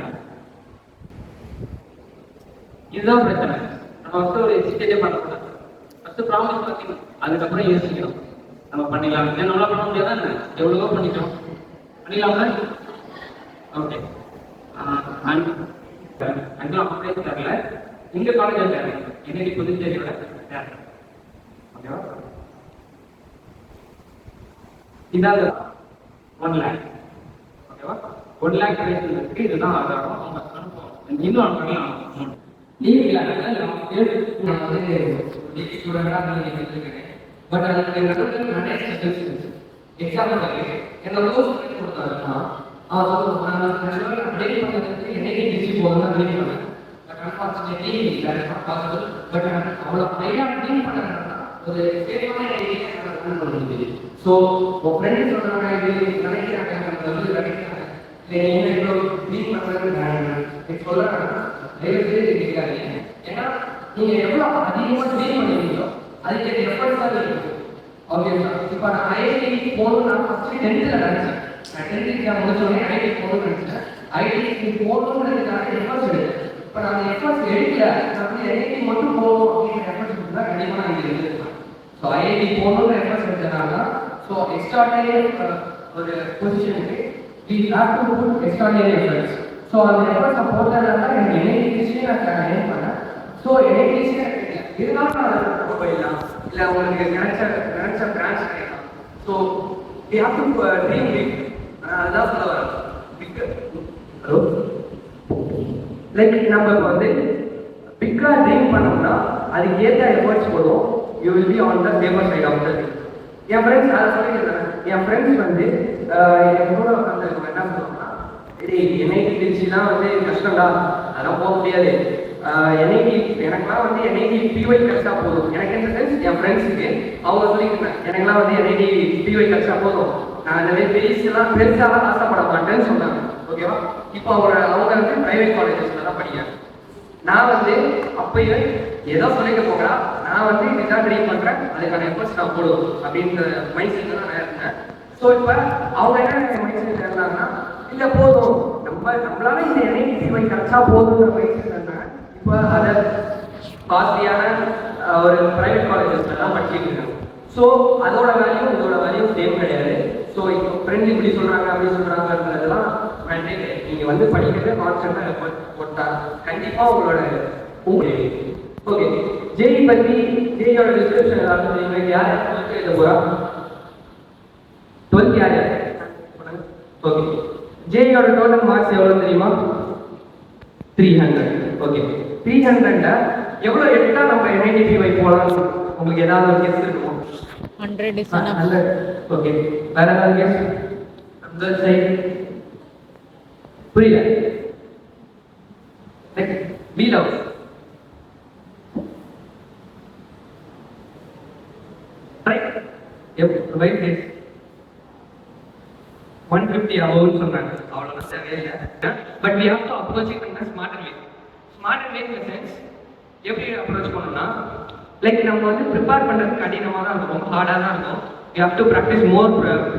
இதுதான் பிரச்சனை. நம்ம ஃபஸ்ட்டு ஒரு எக்ஸிக்யூட்டிவ் பண்ணக்கூடாது. ஃபஸ்ட்டு ப்ராமிஸ் பார்த்தீங்க, அதுக்கப்புறம் யோசிக்கணும் நம்ம பண்ணிடலாம். ஏன் நம்மளால் பண்ண முடியாதான் என்ன, எவ்வளவோ பண்ணிக்கிறோம், பண்ணிடலாம்ல? ஓகே. ஆக்சுவலாக அப்படியே தரல, எங்கள் காலேஜில் தேவை, இன்னைக்கு புதுச்சேரியோட தேவை. ஓகேவா? இதாவது 1 lakh. ஓகேவா? 1 lakh கிடைக்கிறதுக்கு இதுதான் ஆதாரம். இன்னும் பண்ணலாம். நீங்க பட் அதுக்கு நிறைய ஸ்பெஷல்ஸ் எக்ஸாம்பிள் என்னோட கொடுத்தாருன்னா என்னைக்கு டிசி போகணும்னு ரெடி பண்ணேன். But unfortunately possible. பட் அவ்வளோ ஐடியா க்ளீன் பண்ணுறதுனா ஒரு சேஃபான ஐடியா ரன் பண்ண முடியுது. ஸோ உங்கள் ஃப்ரெண்டு சொல்கிறாங்க, இது நினைக்கிறாங்க, நினைக்கிறாங்க என்ன இவ்வளோ க்ளீன் பண்ணுறது சொல்கிறாங்க, தயவு செய்து கேட்காதீங்க. ஏன்னா நீங்கள் எவ்வளோ அதிகமாக க்ளீன் பண்ணுவீங்களோ அதுக்கு எஃபர்ட்ஸ் தான் இருக்கு. ஓகேங்களா? இப்போ நான் ஐஐடி போகணும்னு நான் ஃபஸ்ட்டு 10th நினச்சேன். நான் 10th எக்ஸாம் முடிச்சோடனே ஐஐடி போகணும்னு நினச்சேன். ஐஐடி போகணுன்றதுக்கான எஃபர்ட்ஸ் எடுத்தேன். இப்போ நான் அந்த எஃபர்ட்ஸ் எடுக்கல, நான் வந்து ஐஐடி மட்டும் போகணும் அப்படிங்கிற எஃபர்ட்ஸ் எடுத்தால் கண்டிப்பாக நான் இங்கே இருந்திருப்பேன். ஸோ ஐஐடி போகணுன்ற எஃபர்ட்ஸ் எடுத்தனால ஸோ எக்ஸ்ட்ராடனரி ஒரு பொசிஷனுக்கு we have to put extraordinary efforts. So அந்த எஃபர்ட்ஸ் நான் போட்டதுனால தான் எனக்கு என்ஐடிசியே நான் ஏன் பண்ணேன். ஸோ என்ஐடிசியே இருந்தாலும் நான் போயிடலாம், இல்லை உங்களுக்கு நினைச்ச பிரான்ச் கிடைக்கலாம். So we have to dream big. அதுதான் சொல்ல வரேன். பிக் ஹலோ லைக் நம்ம இப்போ வந்து பிக்காக ட்ரீம் பண்ணோம்னா அதுக்கு ஏற்ற எஃபர்ட்ஸ் போடுவோம். You will be on the safer side of the என் ஃப்ரெண்ட்ஸ் அதை சொல்லியிருந்தேன். என் ஃப்ரெண்ட்ஸ் வந்து என் கூட உட்காந்து என்ன சொல்லுவாங்கன்னா, என்ஐடி திருச்சிலாம் வந்து கஷ்டம்டா, அதெல்லாம் போக முடியாது. என்ஐடி எனக்குலாம் வந்து என்ஐடி பிஒய் கிடைச்சா போதும். எனக்கு என்ன சென்ஸ் என் ஃப்ரெண்ட்ஸுக்கு அவங்க சொல்லியிருந்தேன், எனக்குலாம் வந்து என்ஐடி பிஒய் கிடைச்சா போதும், நான் இந்த மாதிரி பெருசாக ஆசைப்பட மாட்டேன்னு சொன்னாங்க. ஓகேவா? இப்போ அவங்க வந்து ப்ரைவேட் காலேஜஸ்ல தான் படிக்கிறேன். நான் வந்து அப்பயே ஏதோ சொல்லிக்க போகிறா, நான் வந்து இதுதான் ட்ரீம் பண்ணுறேன், அதுக்கான எஃபர்ட்ஸ் நான் போடுவோம் அப்படின்ற மைண்ட் செட்டில் தான் நான் இருந்தேன். ஸோ இப்போ அவங்க என்ன மைண்ட் செட்டில் இருந்தாங்கன்னா, இல்லை போதும் நம்மளால இந்த என்ஐடி பிஒய் கிடைச்சா போதுன்ற மைண்ட் செட்டில் இருந்தாங்க. இப்போ அதை காஸ்ட்லியான ஒரு ப்ரைவேட் காலேஜஸ்ல தான் படிச்சுட்டு இருக்காங்க. ஸோ அதோட வேல்யூ இதோட வேல்யூ சேம் கிடையாது. ஸோ இப்போ ஃப்ரெண்ட் இப்படி சொல்கிறாங்க அப்படி சொல்கிறாங்கன்றதெல்லாம் வேண்டே. நீங்கள் வந்து படிக்கிறது கான்ஸ்டன்டாக எஃபர்ட் போட்டால் கண்டிப்பாக உங்களோட ஓகே. ஜேஇ பற்றி ஜேஇயோட டிஸ்கிரிப்ஷன் ஏதாவது தெரியுங்க? யார் யாருக்கு எழுத போகிறா? 12th யார் யார்? ஓகே. ஜேஇயோட டோட்டல் மார்க்ஸ் எவ்வளோ தெரியுமா? 300. ஓகே. 300 எவ்வளோ எடுத்தால் நம்ம என்ஐடி பிஒய் போகலாம்? உங்களுக்கு ஏதாவது ஒரு கெஸ் இருக்குமா?
100 is enough.
100. ஓகே. வேற ஏதாவது கெஸ்? கேர்ள் சைடு புரியல. Like B love right. Right guess 150 above சொன்னாங்க. அவ்வளோதான், தேவையில்லை. But we have to approach it in a smarter way. Smarter way in the sense எப்படி அப்ரோச் பண்ணணும்னா, லைக் நம்ம வந்து ப்ரிப்பேர் பண்ணுறது கடினமாக தான் இருக்கும், ஹார்டாக தான் இருக்கும். You have to practice more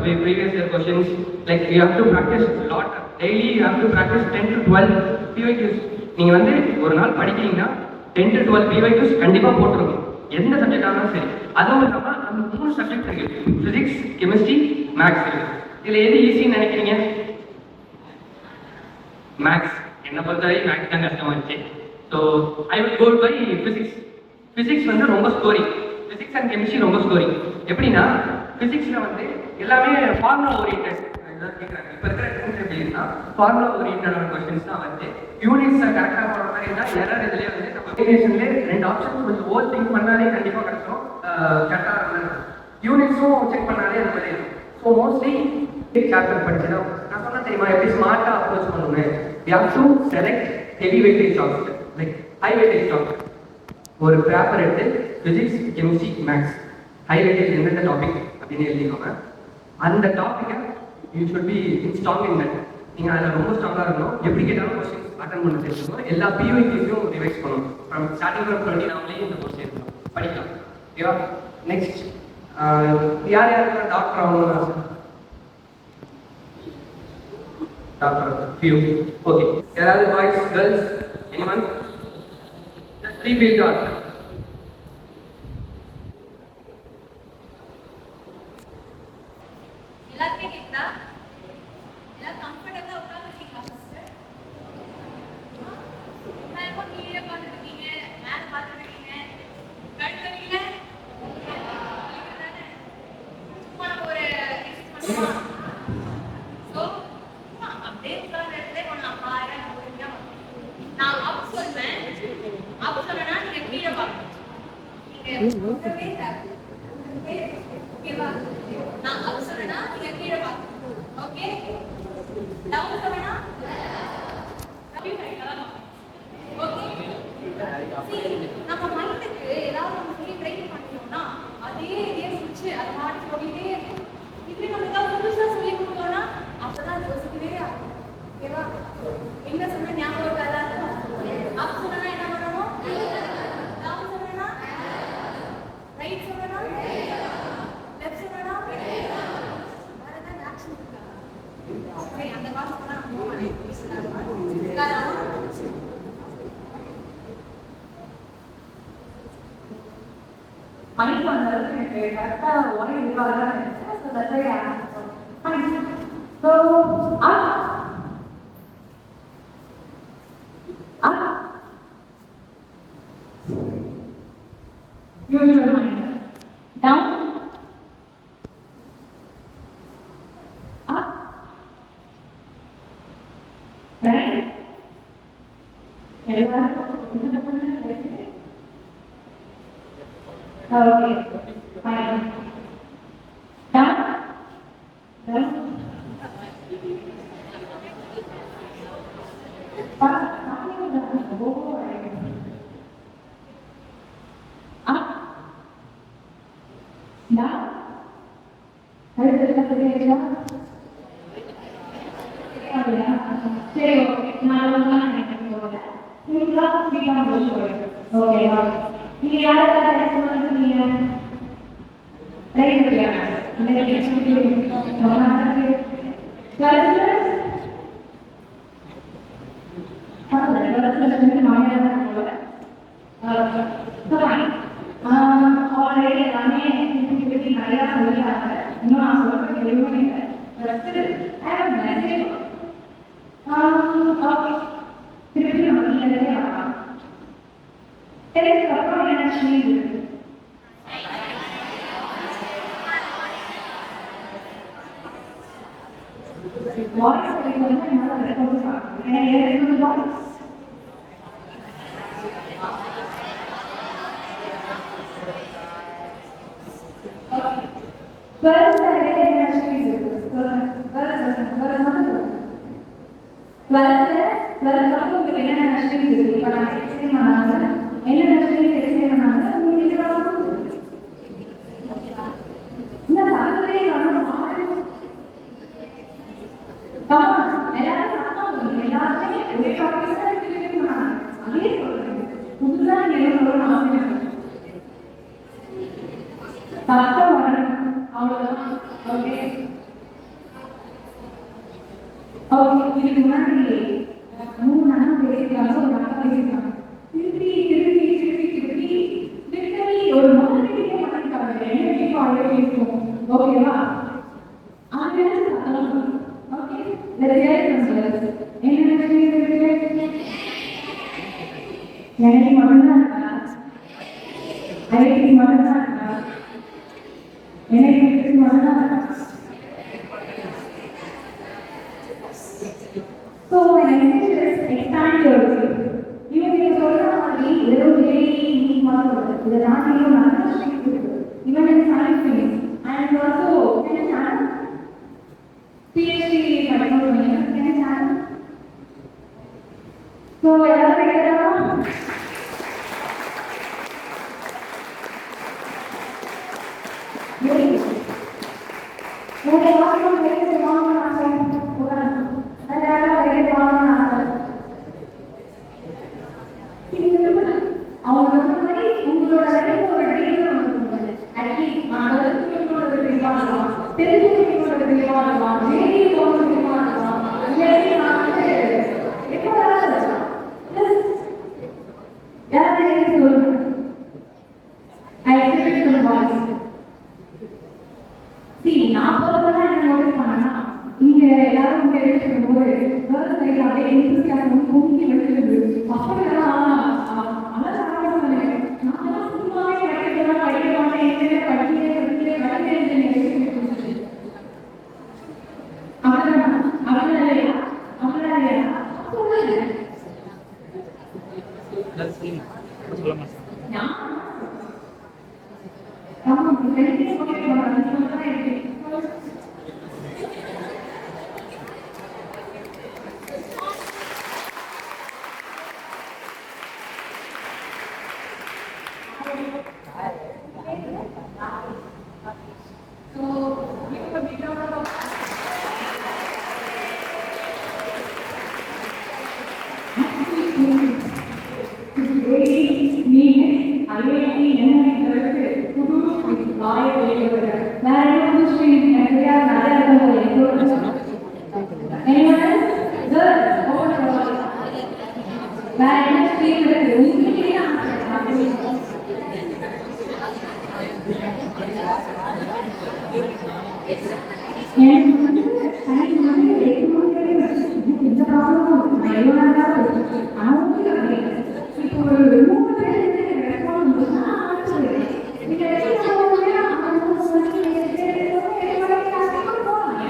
previous year questions. Like you have to practice a lot. Daily you have to practice 10 to 12 PYQs. நீங்கள் வந்து ஒரு நாள் படிக்கிறீங்கன்னா 10 to 12 PYQs கண்டிப்பாக போட்டுருங்க, எந்த சப்ஜெக்டாக இருந்தாலும் சரி. அதுவும் இல்லாமல் நம்ம 3 சப்ஜெக்ட் இருக்கு, ஃபிசிக்ஸ், கெமிஸ்ட்ரி, மேக்ஸ் இருக்கு. இதில் எது ஈஸின்னு நினைக்கிறீங்க? மேக்ஸ். என்னை பொறுத்தவரை மேக்ஸ் தான் கஷ்டமாக இருந்துச்சு. So I will go by physics. Physics வந்து ரொம்ப ஸ்டோரி, ஃபிசிக்ஸ் அண்ட் கெமிஸ்ட்ரி ரொம்ப ஸ்டோரி. எப்படின்னா ஃபிசிக்ஸில் வந்து எல்லாமே ஃபார்முலா ஓரியன்டட் கேட்குறாங்க. இப்போ இருக்கிற ட்ரெண்ட் எப்படின்னா ஃபார்முலா ஓரியன்டான கொஸ்டின்ஸ் தான் வந்து யூனிட்ஸை கரெக்டாக போகிற மாதிரி இருந்தால் எரர் இதுலேயே வந்து நம்ம வேரியேஷன்லேயே 2 ஆப்ஷன்ஸ் கொஞ்சம் ஓவர் திங்க் பண்ணாலே கண்டிப்பாக கிடைச்சிடும், கரெக்டாக இருக்கும். யூனிட்ஸும் செக் பண்ணாலே அந்த மாதிரி இருக்கும். ஸோ மோஸ்ட்லி சாப்டர் படிச்சுன்னா நான் சொன்ன தெரியுமா எப்படி ஸ்மார்ட்டாக அப்ரோச் பண்ணணும். We have to select heavy weightage topic, like high weightage topic. ஒரு பேப்பர் எடுத்து physics, chemistry, maths high weightage எந்தெந்த டாபிக் அப்படின்னு எழுதிக்கோங்க. அந்த டாப்பிக்கை you should be strong in that. நீங்கள் அதில் ரொம்ப ஸ்ட்ராங்காக இருக்கணும். எப்படி கேட்டாலும் கொஸ்டின்ஸ் அட்டன் பண்ண தெரிஞ்சுக்கணும். எல்லா பிஒய்க்கும் ரிவைஸ் பண்ணணும். ஃப்ரம் ஸ்டார்டிங் ஃப்ரம் 20 இந்த கொஸ்டின் படிக்கலாம். ஓகேவா? நெக்ஸ்ட் யார் யாருக்கு டாக்டர் ஆகணும்னு ஆசை? Doctor few. ஓகே. யாராவது boys, girls, anyone? Just 3 big dots.
எல்லாருமே கேக்குதா? எல்லாம் கம்ஃபர்டபுளா உட்கார்ந்துருக்கீங்களா சிஸ்டர்? நான் இப்போ கீழே பார்த்துருக்கீங்க, மேலே பார்த்துருக்கீங்க, கழுத்துறீங்க. சும்மா நம்ம ஒரு பண்ணுவோம். ஸோ அப்படியே உட்கார்ந்த இடத்துல ஒன்று அம்மாயிரம் நான் அப் சொல்வேன். அப் சொன்னா நீங்க கீழே பார்க்கணும். நீங்க ஓகேவா? நான் அப் சொன்னா நீங்க கீழே பார்க்கணும். ஓகே? டவுன் சொன்னா அப்படியே கையில தான் ஓகே? நம்ம மைண்டுக்கு ஏதாவது நம்ம சொல்லி ட்ரைன் பண்ணிட்டோம்னா அதே முடிச்சு அதை மாற்றி போட்டுட்டே இருக்கும். இப்படி நம்ம ஏதாவது புதுசாக சொல்லி கொடுத்தோம்னா அப்பதான் யோசிக்கவே ஆகும். ஓகேவா? என்ன சொன்ன ஞாபகம் இருக்காதா? அப் சொன்னா என்ன பண்ணணும்? டவுன் சொன்னா ரைட்
கனெக்ட் பண்ணுறது எனக்கு கரெக்டாக ஒரே இதுவாக தான் இருந்துச்சு. So that's why I answered. Fine. So up up use your mind. Down, up, right. Okay, fine. Down, down. Up, down. சரி, ஓகே. நான் நினைக்கிறேன் ஓகேவா? நீங்க யாராவது நீங்க ஆல்ரெடி எல்லாமே நிறையா சொல்லிட்டாங்க. இன்னும் நான் சொல்றது எதுவுமே இல்லை. திருப்பி நம்ம நீங்களே வரலாம். அதுக்கப்புறம் என்ன செய்யுது? வாய்ஸ் வந்து என்னால் ரெக்கார்ட் பார்க்கணும். ஏன்னா வாய்ஸ் என்னென்ன ஸ்ட்ரீம் இருக்கு? இப்போ நான் எக்ஸ்பிளைன் பண்ணாங்க. என்னென்ன ஸ்ட்ரீம் எக்ஸ்பிளைன் பண்ணாங்க? உங்களுக்கு இந்த தகவலே எல்லாரும் எல்லாருமே ஒரே டாபிக் தான் எக்ஸ்பிளைன் பண்ணாங்க. அதே சொல்றேன். புதுசா நீங்க என்ன சொல்லணும் அவசியம் சத்தம் வரணும். அவ்வளவுதான். Okay okay. இதுக்கு முன்னாடி 3 நாள் பேசியிருக்காங்க. ஒரு நாள் பேசியிருக்காங்க. திருப்பி திருப்பி திருப்பி திருப்பி திருப்பி ஒரு மாதிரி பண்ணிருக்காங்க. என்ன கேட்கும் அவ்வளோ கேட்கும். ஓகேவா? அது ஓகே. எனக்கு மட்டும்தான் இருக்கா? ஐஐடி மட்டும்தான் இருக்கா? எனக்கு மட்டும்தான் இருக்கா? So when I say this, expand your view. You சொல்ற மாதிரி வெறும் JEE மட்டும் இதை தாண்டி நிறைய ஸ்ட்ரீம்ஸ் இருக்கு. Even in science and also in a channel PhD படிக்கணும் in a channel. So எல்லாரும் கேட்கறதா? உங்களுடைய வாசகம் வெளியே வாங்கணும் ஆசை அவங்க மாதிரி உங்களோட ஒரு நான் போறதெல்லாம் என்ன நோட்டீஸ் பண்ணேன்னா இங்க எல்லாரும் இங்க எடுத்துக்கும் போது கேர்ள்ஸ் சைடு அப்படியே இன்ட்ரெஸ்டாக குங்கி வச்சிருந்து பசங்கெல்லாம் அழகாக சொன்னேன். நான் சும்மாவே படிக்கிறதெல்லாம் படிக்க மாட்டேன். எங்கே படிக்கிறேன் அப்படிதான் அப்படிதான் இல்லையா? அப்படிதான் இல்லையா? எனக்கு வந்து டைம் வந்து 8 மணி வரைக்கும் எந்த ப்ராப்ளமும் நான் எவ்வளோ நேரம் இருக்கும். ஆனால் வந்து அப்படி இல்லை. இப்போ ஒரு 3 பேர் எனக்கு ரெஸ்பான்ஸ் வந்துச்சுன்னா நான் அனுப்பிச்சிடுவேன். நீங்கள் எப்படி போகணும் அவங்க சொல்லி 8 வரைக்கும் கஷ்டப்பட்டு போகலாம்.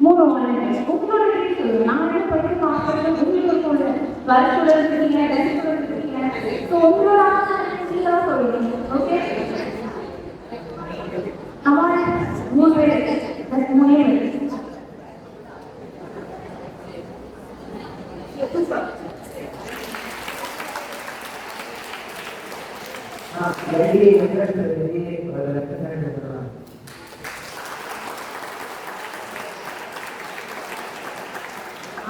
3 வாலண்டியர்ஸ் உங்களோட டீச்சர் நான் என்ன படிக்க பார்க்குறது உங்களுக்கு ஒரு வருஷம் இருக்கீங்க டெஸ்ட் இருக்கீங்க. ஸோ உங்களோட ஆசைலாம் சொல்லுவீங்க. ஓகே அவன் 3 பேர் 3 பேர்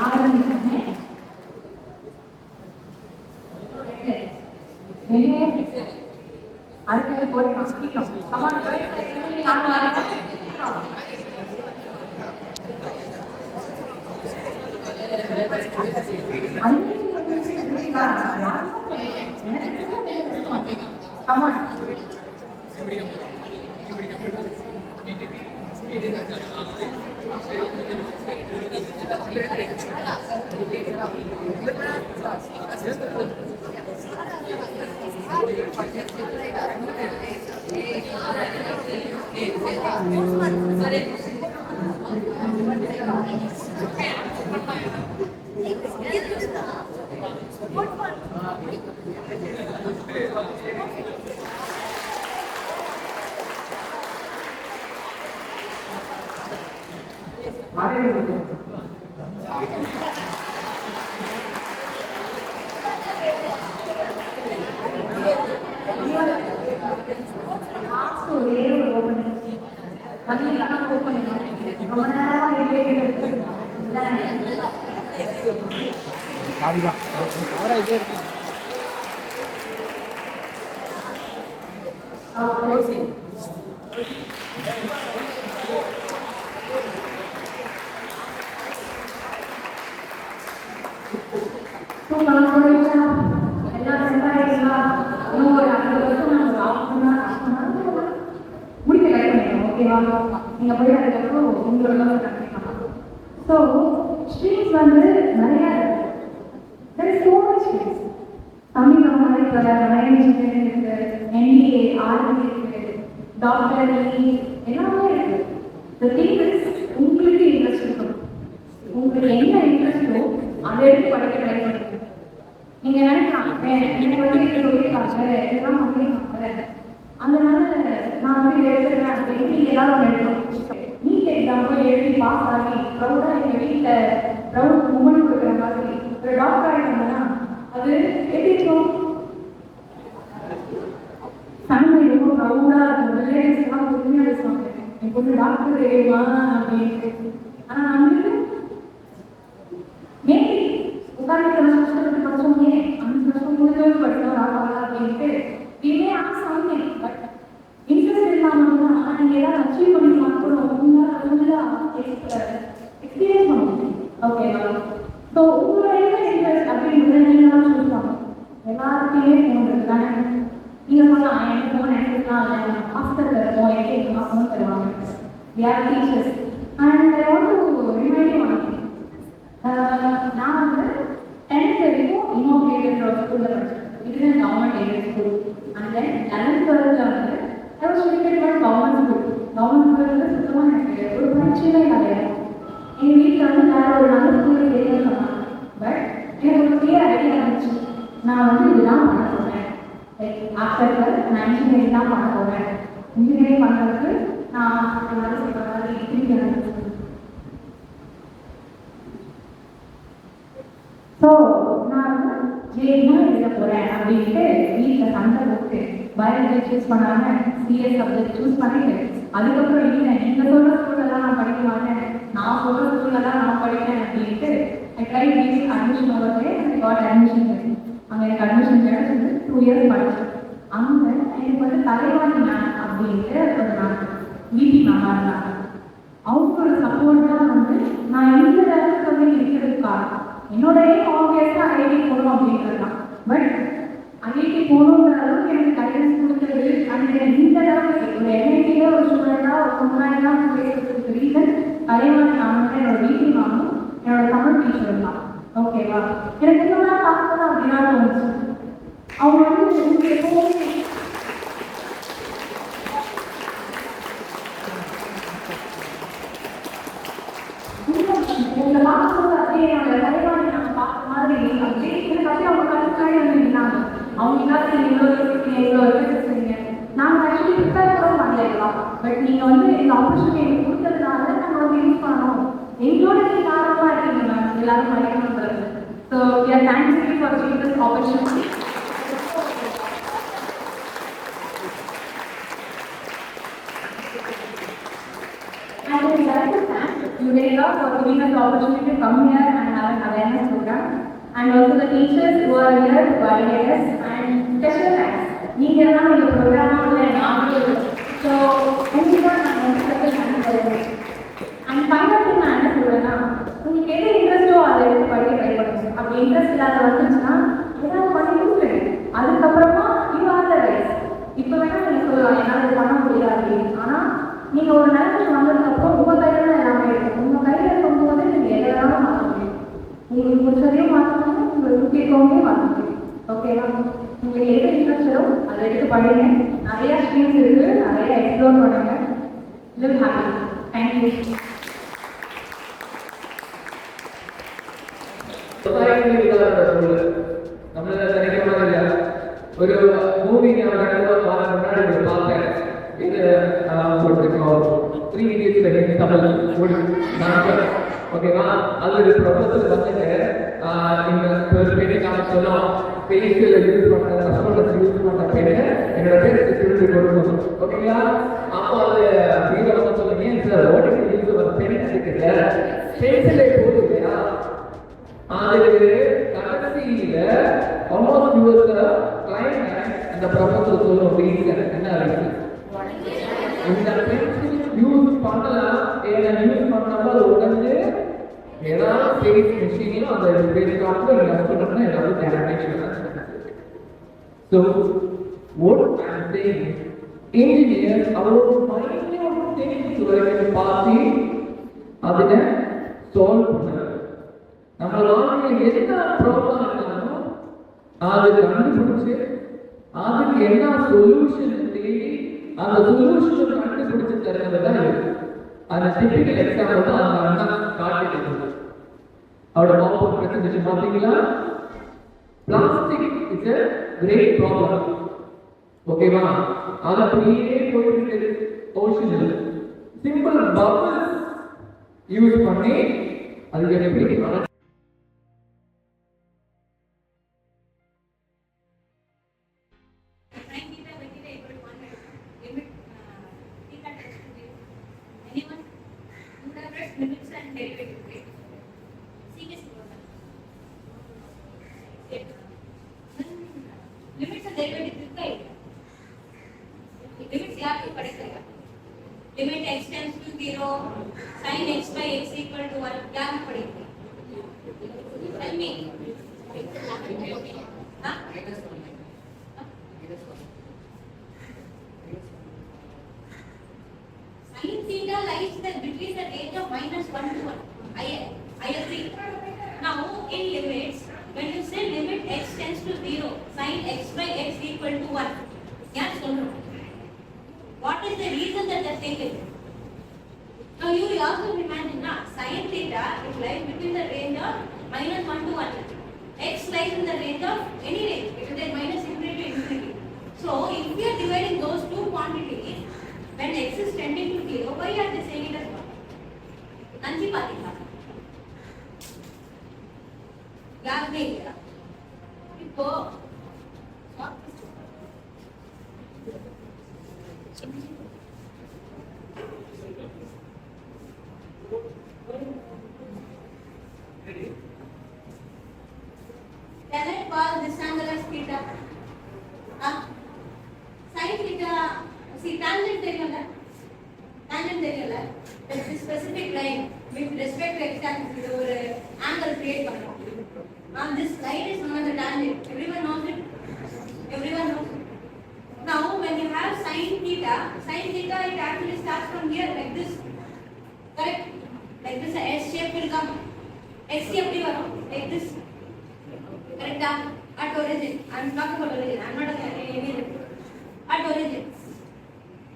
ஆரம்பிக்கிறேன். அடுத்தது போய் ஸ்பீக்கர் சமான் நீங்க போய் அதுக்கப்புறம் உங்களோட கண்டிப்பாங்க. ஸோ ஸ்ட்ரீம்ஸ் வந்து நிறைய there is so much space. Tamil மாதிரி நிறைய இன்ஜினியரிங் இருக்கு, எம்பிஏ, ஆர்பி இருக்கு, டாக்டர் எல்லாமே இருக்கு. The thing is உங்களுக்கு இன்ட்ரெஸ்ட் இருக்கும். உங்களுக்கு என்ன இன்ட்ரெஸ்டோ அதை எடுத்து படிக்க ட்ரை பண்ணுங்க. நீங்க நினைக்கலாம் எனக்கு வந்து இது சொல்லியிருக்காங்க இதெல்லாம் பண்ணியிருக்காங்க அதனால நான் வந்து எழுதுறேன் அப்படின்னு எல்லாரும் எழுதணும். நீட் எக்ஸாம்பிள் எழுதி பாஸ் ஆகி ப்ரௌடாக எங்கள் வீட்டில் ப்ரௌட் மூமெண்ட் கொடுக்குற மாதிரி ஒரு டாக்டர் ஆகிட்டோம்னா அது எப்படி இருக்கும்? ஃபேமிலி ரொம்ப ப்ரௌடாக இருக்கும். ரிலேட்டிவ்ஸ்லாம் பொறுமையாக பேசுவாங்க என் பொண்ணு டாக்டர் தெரியுமா அப்படின்ட்டு. ஆனால் வந்து மேபி உட்காந்து கஷ்டப்பட்டு படிச்சோமே 5 வருஷம் முடிஞ்சவங்க படிக்கணும் டாக்டர் அப்படின்ட்டு இதே ஆசை வந்து பட் இன்ட்ரெஸ்ட் இல்லாமல் ஆனால் நீங்கள் ஏதாவது அச்சீவ் பண்ணி பார்க்கணும் உங்களால் எக்ஸ்பீரியன்ஸ் பண்ணணும். ஓகேவா? ஸோ உங்களோட இன்ட்ரெஸ்ட் அப்படின்றத நீங்களாம் சொல்லுவாங்க. எல்லாருக்குமே ஃபோன் இருக்கு தானே. நீங்கள் சொல்லலாம் எனக்கு ஃபோன் எடுத்துக்கலாம் ஹாஸ்டலில் இருக்கும் எனக்கு எங்கள் ஃபோன் தருவாங்க. யார் டீச்சர்ஸ் அண்ட் ரிமைண்ட் நான் வந்து 10th வரைக்கும் இமோபிலேட்டர் ஒரு ஸ்கூலில் படித்தேன். இதுதான் government aided school. And then 11th 12th வந்து I was educated by government school. Government school வந்து சுத்தமாக எனக்கு ஒரு பிரச்சனையே கிடையாது. எங்கள் வீட்டில் வந்து வேற ஒரு நல்ல ஸ்கூலில் சேர்த்து சொன்னாங்க. பட் எனக்கு ஒரு கிளியர் ஐடியா இருந்துச்சு. நான் வந்து இதுதான் பண்ண போகிறேன். லைக் ஆஃப்டர் 12th நான் இன்ஜினியரிங் தான் பண்ண போகிறேன். இன்ஜினியரிங் பண்ணுறதுக்கு நான் எல்லாரும் சொல்கிற மாதிரி திருப்பி எனக்கு. ஸோ நான் வந்து ஜேதான் எழுத போகிறேன் அப்படின்ட்டு வீட்டில் சண்டை போட்டு பயாலஜி சூஸ் பண்ணாமல் சிஎஸ் சப்ஜெக்ட் சூஸ் பண்ணிட்டு அதுக்கப்புறம் இல்லை நீங்கள் சொல்கிற ஸ்கூலெல்லாம் நான் படிக்க மாட்டேன் நான் சொல்கிற ஸ்கூலெல்லாம் நான் படிக்கிறேன் அப்படின்ட்டு ஐ ட்ரை பீஸ் அட்மிஷன் ஓவர்லே எனக்கு காட் அட்மிஷன் கிடைக்கும். அங்கே எனக்கு அட்மிஷன் கிடைச்சது 2 இயர்ஸ் படித்தேன். அங்கே எனக்கு வந்து தலைவாணி மேம் அப்படின்ட்டு ஒரு மேம் விபி மேமாக இருந்தாங்க. அவங்களோட சப்போர்ட் தான் வந்து நான் எந்த லெவலுக்கு வந்து இருக்கிறதுக்கு காரணம். என்னோட ஆப்வியஸாக ஐஐடி போகணும் அப்படின்றது தான். பட் ஐஐடி போகணுன்ற அளவுக்கு எனக்கு கைடன்ஸ் கொடுத்தது அண்ட் இந்த லெவலுக்கு ஒரு என்ஐடியில் ஒரு ஸ்டூடெண்டாக ஒரு முன்னாடிலாம் பேசுறதுக்கு ரீசன் அதே மாதிரி நான் வந்து என்னோட வீட்டு மாமும் என்னோட தமிழ் டீச்சர் தான். ஓகேவா? எனக்கு இந்த மாதிரி பார்க்கும்போது அப்படின்னா தோணுச்சு. அவங்க வந்து எப்போவுமே உங்களை பார்க்கும்போது அப்படியே என்னோட தலைவாணி நாங்கள் பார்த்த மாதிரி அப்படியே எனக்கு அப்படியே அவங்க கற்றுக்காடி வந்து நின்னாங்க. அவங்களுக்காக நீங்கள் இவ்வளோ இருக்கீங்க, இவ்வளோ இருக்கீங்க. நாங்கள் ஆக்சுவலி ப்ரிப்பேர் கூட பண்ணலாம். பட் நீங்கள் வந்து இந்த ஆப்பர்ச்சுனிட்டி எனக்கு கொடுத்ததுனால நாங்கள் வந்து யூஸ் பண்ணோம். எங்களோட நீங்கள் காரணமாக இருக்கீங்க மேம், எல்லாரும் மறைக்கணுன்றது. So we are thanks for giving this opportunity. And I would like to thank Ureka for giving us the opportunity to come here and have an awareness program. And also the teachers who are here to guide us. And special thanks. நீங்கள் தான் இந்த ப்ரோக்ராமாக உள்ள நாங்கள். So கண்டிப்பாக நான் வந்து special thanks சொல்லுவேன். And final thing நான் என்ன சொல்லுவேன்னா, உங்களுக்கு எது இன்ட்ரெஸ்ட்டோ அதை எடுத்து படிக்க ட்ரை பண்ணுங்க. அப்படி இன்ட்ரெஸ்ட் இல்லாத வந்துச்சுன்னா ஏதாவது பண்ணி கொடுத்துருங்க. அதுக்கப்புறமா யூ ஆர் த ரைஸ். இப்போ வேணால் நீங்கள் சொல்லலாம் என்னால் இது பண்ண முடியாது அப்படின்னு. ஆனால் நீங்கள் ஒரு நிலைமைக்கு வந்ததுக்கப்புறம் உங்கள் கையில் தான் எல்லாமே இருக்கும். உங்கள் கையில் இருக்கும்போது நீங்கள் எதை வேணாலும் மாற்ற முடியும். உங்களுக்கு முடிச்சதையும் மாற்ற முடியும், உங்களுக்கு முக்கியத்துவமே மாற்ற முடியும். ஓகேவா? உங்களுக்கு எது இன்ட்ரெஸ்டோ அதை எடுத்து படிங்க. நிறையா ஸ்ட்ரீம்ஸ் இருக்குது, நிறையா எக்ஸ்ப்ளோர் பண்ணுங்க. Live happy. தேங்க்யூ.
நம்ம நினைக்கிற மாதிரி ஒரு மூவி நான் பார்த்தேன். இது த்ரீ இடியட்ஸ் தமிழ் ஓகேவா? அது ப்ரொஃபஸர் வந்துட்டு இந்த ஒரு பெரிய காலம் சொல்லும் பேசியில் யூஸ் பண்ண ரெஸ்பான்ஸ் யூஸ் பண்ண பேரு என்னோட பேருக்கு திருப்பி கொடுக்கணும். ஓகேங்களா? அப்போ அது வீரமாக சொல்லுங்க, சார் ஓடிக்கு யூஸ் பண்ண பேரு இருக்குல்ல பேசிலே போகுது இல்லையா? அதுக்கு கடைசியில ஆல்மோஸ்ட் யூஸ் கிளைண்ட் அந்த ப்ரொஃபஸர் சொல்லும் ரீசன் என்ன இருக்கு? இந்த பென்சில் யூஸ் பண்ணலாம், யூஸ் பண்ணாம அது உடஞ்சு ஏதாவது பேஸ் மிஷினில் அந்த பேஸ் காப்பில் கஷ்டப்பட்டா ஏதாவது damage. So what I'm saying is, engineers our minute things வரைக்கும் பார்த்து அதில் சால்வ் பண்ணுறாங்க. நம்ம வாழ்க்கையில் என்ன ப்ராப்ளம் இருந்தாலும் அதை கண்டுபிடிச்சு அதுக்கு என்ன சொல்யூஷன் தேடி அந்த சொல்யூஷன் கண்டுபிடிச்சு தருவது தான் இருக்கு. அந்த டிபிக்கல் எக்ஸாம்பிள் தான் அந்த அண்ணா காட்டிட்டு அவரோட பவர் பிரசன்டேஷன் பார்த்தீங்களா? Plastic is a great problem. ஓகேவா? அது அப்படியே போயிட்டு ஓஷன் சிம்பிள் பபிள்ஸ் யூஸ் பண்ணி அது எப்படி
limits and derivative rate. Seriously, limits and derivative कितना है? Limits याद तो पड़ेगा यार. Limit x tends to 0, sin x by x equal to 1 याद पड़ेगा. Tell me. हाँ? Sin theta lies between the range of -1 to 1. I agree. Now, in limits, when you say limit x tends to 0, sin x by x equal to 1. Yes or no? What is the reason that they take it? Now, you will also imagine now, sin theta it lies between the range of -1 to 1. X lies in the range of any range, it is minus infinity to infinity. So, if we are dividing those two quantities, when x is tending to 0, why are they saying it as 1? Nanji pati tha. याद नहीं किया इनको can I call this angle as theta? Sin theta, see tangent தெரியும்ல tangent தெரியும்ல that's a specific line with respect to x axis இது ஒரு angle create பண்ணும். This line is known as a tangent. Everyone knows it. Everyone knows it. Now, when you have sin theta, it actually starts from here like this. Correct? Like this, S shape will come. S shape like this. Correct? At origin. I am talking about origin. I am not any at origin.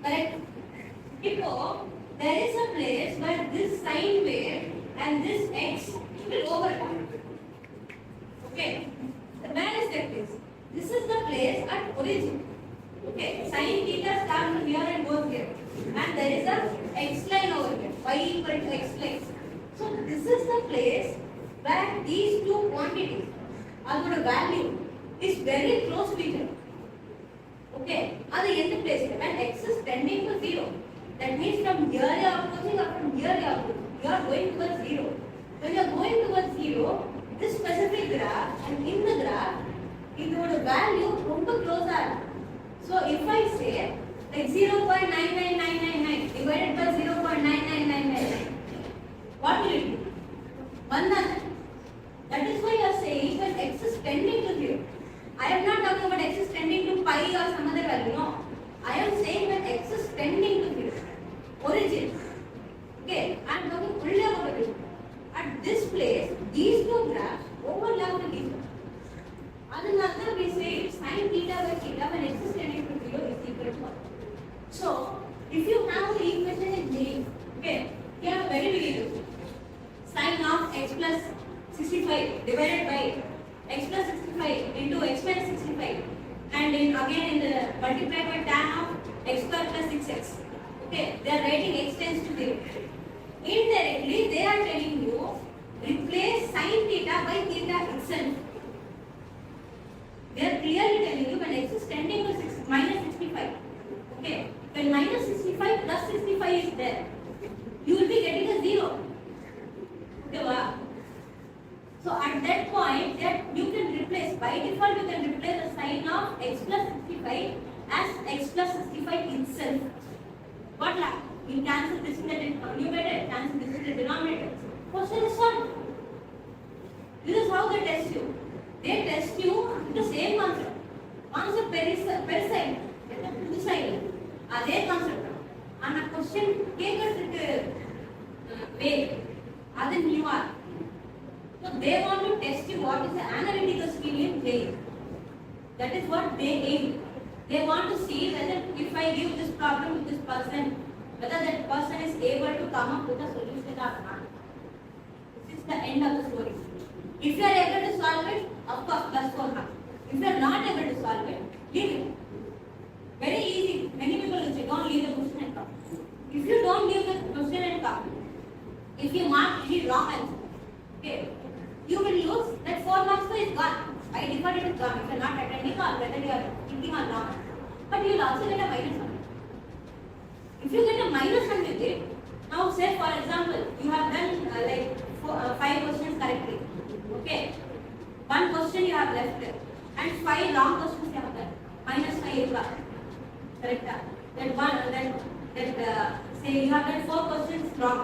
Correct? Now, there is a place where this sine wave and this x will overlap. Okay? Where is that place? This is the place at origin. Okay, sin theta starts from here and goes here. And there is a x line over here, y equal to x line. So this is the place where these two quantities, although value, is very close to each other. Okay, other end the place when x is tending to 0. That means from here you are approaching or from here you are approaching. You are going towards 0. When you are going towards 0, this specific graph and in the graph, the value ரொம்ப closer. So if I say like 0.99999 divided by 0.99999, what will it be? 1 answer. That is why you are saying when x is tending to 0. I am not talking about x is tending to pi or some other value. No. I am saying when x is tending to 0. Origin. Okay. I am talking only about origin. At this place, these two graphs overlap with each other. Another we say sin theta by theta when x is tending to 0 is equal to 1. So, if you have the equation in J, okay, you have very big equation. Sin of x plus 65 divided by x plus 65 into x minus 65 and again in the multiplied by tan of x square plus 6x. Okay, they are writing x tends to 0. Indirectly, they are telling you replace sin theta by theta itself. They are clearly telling you when x is tending to minus 65. Okay, when minus 65 plus 65 is there, you will be getting a 0. Okay, wow. So at that point, that you can replace, by default you can replace the sign of x plus 65 as x plus 65 itself. What happens? You cancel this in the numerator, cancel this in the denominator. Question is solved. This is how they test you. They test you with the same concept. Concept பெருசைடு புதுசைடு அதே concept ஆனா question கேக்குறதுக்கு வே அது நியூவா. So they want to test you what is the analytical skill in JEE. That is what they aim. They want to see whether if I give this problem to this person, whether that person is able to come up with a solution or not. This is the end of the story. If you are able to solve it, of course, +4 marks. If you are not able to solve it, leave it. Very easy. Many people will say, don't leave the question and come. If you don't leave the question and come, if you mark any wrong answer, okay, you will lose that 4 marks is gone. By default, it is gone. If you are not attending or whether you are thinking or not. But you will also get a minus on it. If you get a minus on with it, now say for example, you have done 5 questions correctly. Okay, 1 question you have left and 5 wrong questions you have done. -5 is gone. Correct? Say you have done 4 questions wrong,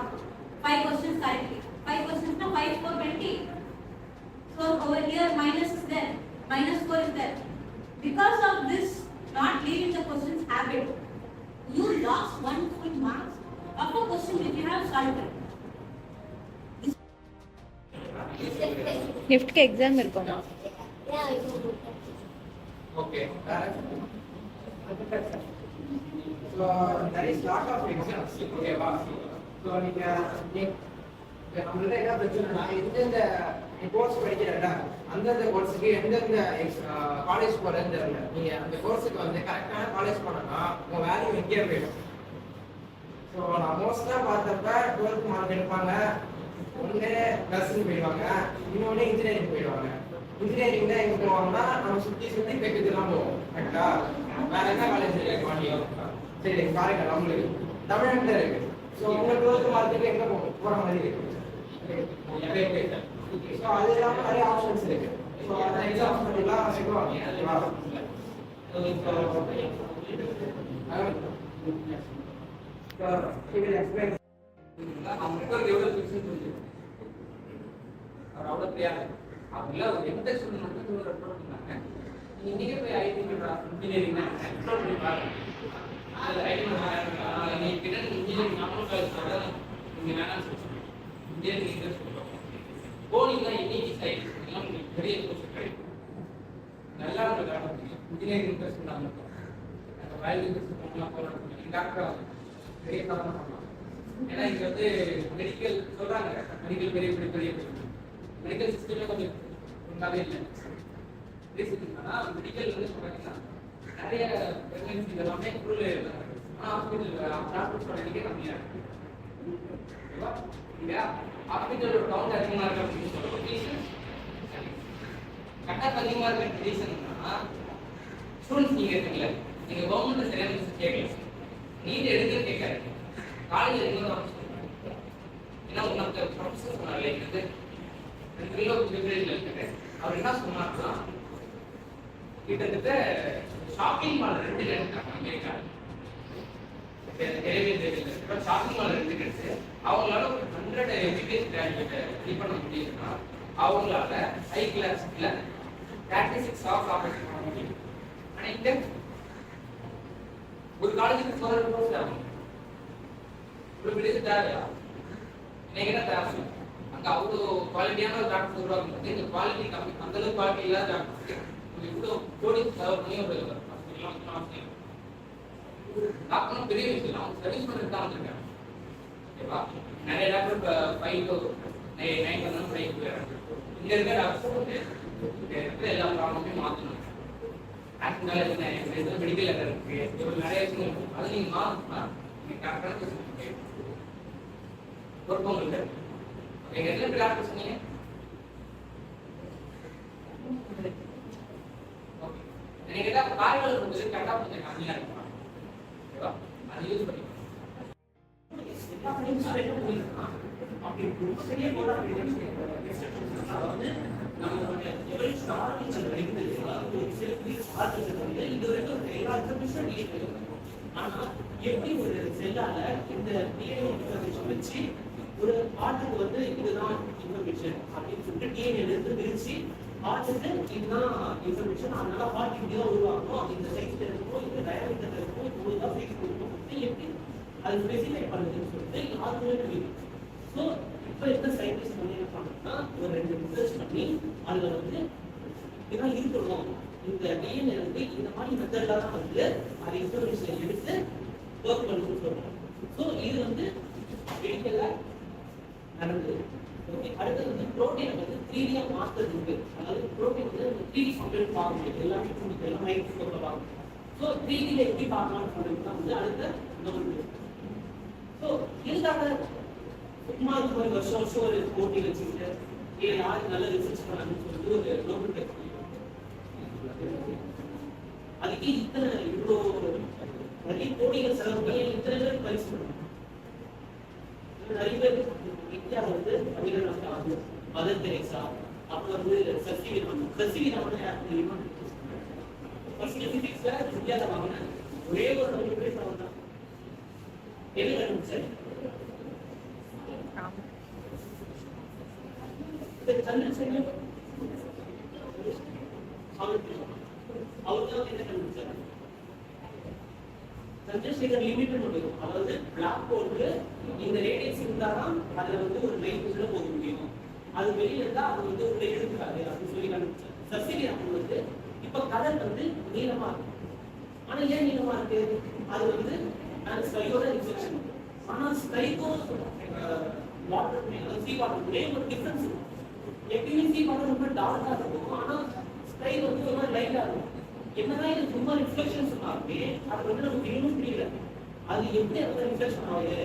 5 questions correctly. 5 questions now 5 4 20. So over here minus is there, -4 is there. Because of this not leaving the questions habit, you lost 1 full marks of a question which you have solved.
NIFT के exam मेरे को ना
Okay. So there is lot of exams. Okay, so நம்மள என்ன பிரச்சனைனா எந்தெந்த course படிக்கிறடா அந்தந்த கோர்ஸுக்கு எந்தெந்த காலேஜ் போறேன்னு தெரியல. நீங்க அந்த கோர்ஸுக்கு வந்து கரெக்டான காலேஜ் போனோம்னா உங்க வேல்யூ எங்கேயே போயிடும். ஸோ நான் மோஸ்டா பார்த்தப்ப 12th மார்க் எடுப்பாங்க, ஒன்று நர்சிங் போயிடுவாங்க, இன்னொன்று இன்ஜினியரிங் போயிடுவாங்க. இன்ஜினியரிங்ல எங்க போவாங்கன்னா நம்ம சுற்றி பெக்குதுலாம் போவோம். கரெக்டா? வேற என்ன காலேஜ் இருக்கு மாட்டியும்? சரி பாருங்க, நம்மளுக்கு தமிழ்நாட்டில் இருக்கு. ஸோ உங்க 12th மார்க்குக்கு எங்க போற மாதிரி இருக்கு? ஸோ அது இல்லாமல் நிறைய ஆப்ஷன்ஸ் இருக்கு. ஸோ அந்த எக்ஸாம்ஸ் பண்ணிலாம் சொல்லுவாங்க.
அவர் அவ்வளோ தெரியாது. அவங்கள எந்த ஸ்டூடெண்ட் மட்டும் ரெஃபர் பண்ணாங்க. இன்னைக்கு போய் ஐடி இன்ஜினியரிங் எக்ஸ்ப்ளோர் பண்ணி பாருங்க. அது ஐடி நீங்கள் கிட்ட இன்ஜினியரிங் நம்மளும் நீங்கள் வேணாம்னு சொல்லுங்கள். இன்ஜினியரிங் இன்ட்ரெஸ்ட் சொல்லுவோம். கோடிங்லாம் இன்னைக்கு சைட் எல்லாம் உங்களுக்கு பெரிய கோர்ஸ் கிடைக்கும். நல்லா உங்களுக்கு இன்ஜினியரிங் இன்ட்ரெஸ்ட் இருந்தாலும் அந்த வயல் இன்ட்ரெஸ்ட் பண்ணலாம் போகலாம் டாக்டர் பெரிய சாதனை பண்ணலாம். ஏன்னா இங்கே வந்து மெடிக்கல் சொல்கிறாங்க, மெடிக்கல் பெரிய மெடிக்கல் சிஸ்டமே கொஞ்சம் ஒன்றாவே இல்லை. ரீசன்னா மெடிக்கல் வந்து சொல்கிறாங்கன்னா நிறைய ப்ரெக்னன்சி இதெல்லாமே குரூல் ஆனால் ஹாஸ்பிட்டல் டாக்டர்ஸோட எண்ணிக்கை கம்மியாக இருக்கு. ஓகேவா? இங்கே ஹாஸ்பிட்டலோட கவுண்ட் அதிகமாக இருக்கு அப்படின்னு சொல்லுவோம். ரீசன் கட்டாக அதிகமாக இருக்கிற ரீசன்னா ஸ்டூடெண்ட்ஸ் நீங்கள் இருக்கீங்களா, நீங்கள் கவர்மெண்ட் சரியான கேட்கல, நீட் எடுத்து கேட்காது, காலேஜில் இருந்தால் ஏன்னா உனக்கு ப்ரொஃபஸர் சொன்னார் வந்து 2 கிலோ லிபரேஜில் இருக்குது. அவர் என்ன சொன்னார்னா கிட்டத்தட்ட ஷாப்பிங் மால் 2 எடுத்தாங்க அமெரிக்காவில். ஷாப்பிங் மால் 2 எடுத்து அவங்களால ஒரு 100 எம்பிபிஎஸ் கிராஜுவேட்டை ரெடி பண்ண முடியுதுன்னா அவங்களால ஹை கிளாஸ்ல 36 ஹவர்ஸ் ஆப்ரேஷன் பண்ண முடியும். ஆனால் இங்க ஒரு காலேஜுக்கு 400 கோர்ஸ் ஆகும். ஒரு விடுதி தேவையா? இன்னைக்கு என்ன தேவை? அங்கே அவ்வளோ குவாலிட்டியான ஒரு டாக்டர் உருவாக்குறது, இந்த குவாலிட்டி கம்மி, அந்த அளவுக்கு குவாலிட்டி இல்லாத டாக்டர் இவ்வளோ கோடி செலவு பண்ணி ஒரு டாக்டரும் பெரிய விஷயம் அவங்க சர்வீஸ் பண்ணுறது தான் வந்திருக்காங்க. ஓகேவா? நிறைய டாக்டர் இப்போ 5 to 9 பண்ணணும் ட்ரைக்கு போயிடறாங்க. இங்கே இருக்க டாக்டர் வந்து இருக்கிற எல்லா ப்ராப்ளமையும் மாற்றணும். ஆக்சிடென்டால என்ன மெடிக்கல் எல்லாம் இருக்கு, இவ்வளோ நிறைய விஷயம் இருக்கும். அதை நீங்கள் மாற்றணும்னா நீங்கள் கரெக்டான பொறுப்பவங்க நீங்க எத்தனை டாக்டர் சொன்னீங்க? நீங்க ஏதாவது காய்கள் கொஞ்சம் கரெக்டாக கொஞ்சம் கம்மியாக இருக்கும். ஓகேவா? அதை யூஸ் பண்ணிக்கலாம்.
ஆனா எப்படி ஒரு செல்லால இந்த டிஎன்ஏ இன்ஃபர்மேஷன் வச்சு ஒரு ஆட்டுக்கு வந்து இதுதான் இன்ஃபர்மேஷன் அப்படின்னு சொல்லிட்டு டிஎன்ஏ இருந்து பிரிச்சு ஆட்டுக்கு இதுதான் இன்ஃபர்மேஷன், அதனால ஹார்ட் இப்படிதான் உருவாக்கணும், இந்த சைஸ்ல இருக்கும், இந்த டயமீட்டர்ல இருக்கும், இப்படிதான் சைஸ் கொடுக்கும், எப்படி அது ஸ்பெசிஃபை பண்ணுதுன்னு சொல்லிட்டு யாருக்குமே தெரியும். ஸோ இப்போ என்ன சயின்டிஸ்ட் பண்ணி என்ன பண்ணணும்னா ஒரு 2 ரிசர்ச் பண்ணி அதுல வந்து இதான் இருக்கணும், இந்த டிஎன்ஏ வந்து இந்த மாதிரி மெத்தட்ல தான் வந்து அது இன்ஃபர்மேஷன் எடுத்து ஒர்க் பண்ணணும்னு சொல்றாங்க. ஸோ இது வந்து மெடிக்கல்ல நடந்தது. ஓகே, அடுத்தது வந்து புரோட்டீனை வந்து 3D மாஸ்டர் இருக்கு. அதாவது புரோட்டீன் வந்து 3D கம்ப்யூட்டர் பார்க்க முடியும், எல்லாமே எல்லாம் மைக்ரோஸ்கோப்ல பார்க்கணும். ஸோ 3Dல எப்படி பார்க்கலாம்னு சொல்லிட்டு தான் வந்து அடுத்த நோய். ஸோ இதுக்காக சும்மா ஒரு வருஷம் ஒரு போட்டி வச்சுக்கிட்டு யாரு நல்ல ரிசர்ச் பண்ணணும்னு சொல்லிட்டு ஒரு நோபல் பிரைஸ் அதுக்கு இத்தனை இவ்வளோ நிறைய கோடிகள் செலவு பண்ணி இத்தனை பேருக்கு பரிசு பண்ணணும். நிறைய பேர் இந்தியாவில் வந்து தமிழ்நாடு மதர் தெரேசா, அப்புறம் வந்து சசிவீரமன் ஃபர்ஸ்ட் பிசிக்ஸ்ல இந்தியாவில் வாங்கின ஒரே ஒரு நோபல் பிரைஸ் அவர் தான். என்ன கண்டுபிடிச்சாரு? சந்திரசேகர் அவர்தான் என்ன கண்டுபிடிச்சாரு? சந்திரசேகர் லிமிட் முடியும். அதாவது பிளாக் ஹோலுக்கு இந்த ரேடியஸ் இருந்தாதான் அதுல வந்து ஒரு லைட் உள்ள போக முடியும், அது வெளியில இருந்தா அது வந்து உள்ள எடுத்துக்காது அப்படின்னு சொல்லி கண்டுபிடிச்சாரு. சசிவீரமன் வந்து இப்ப கடல் வந்து நீளமா இருக்கு. ஆனா ஏன் நீளமா இருக்கு? அது வந்து ஸ்கையோட ரிஃப்ளெக்ஷன். ஆனா ஸ்கைக்கும் வாட்டர் சீ வாட்டர் ஒரு டிஃபரன்ஸ் இருக்கும். எப்பயுமே சீ வாட்டர் ரொம்ப டார்க்கா இருக்கும், ஆனா ஸ்கை வந்து ரொம்ப லைட்டா இருக்கும். என்னதான் இது சும்மா ரிஃப்ளெக்ஷன் சொன்னாலுமே அது வந்து நமக்கு இன்னும் புரியல. அது எப்படி அந்த ரிஃப்ளெக்ஷன் ஆகுது,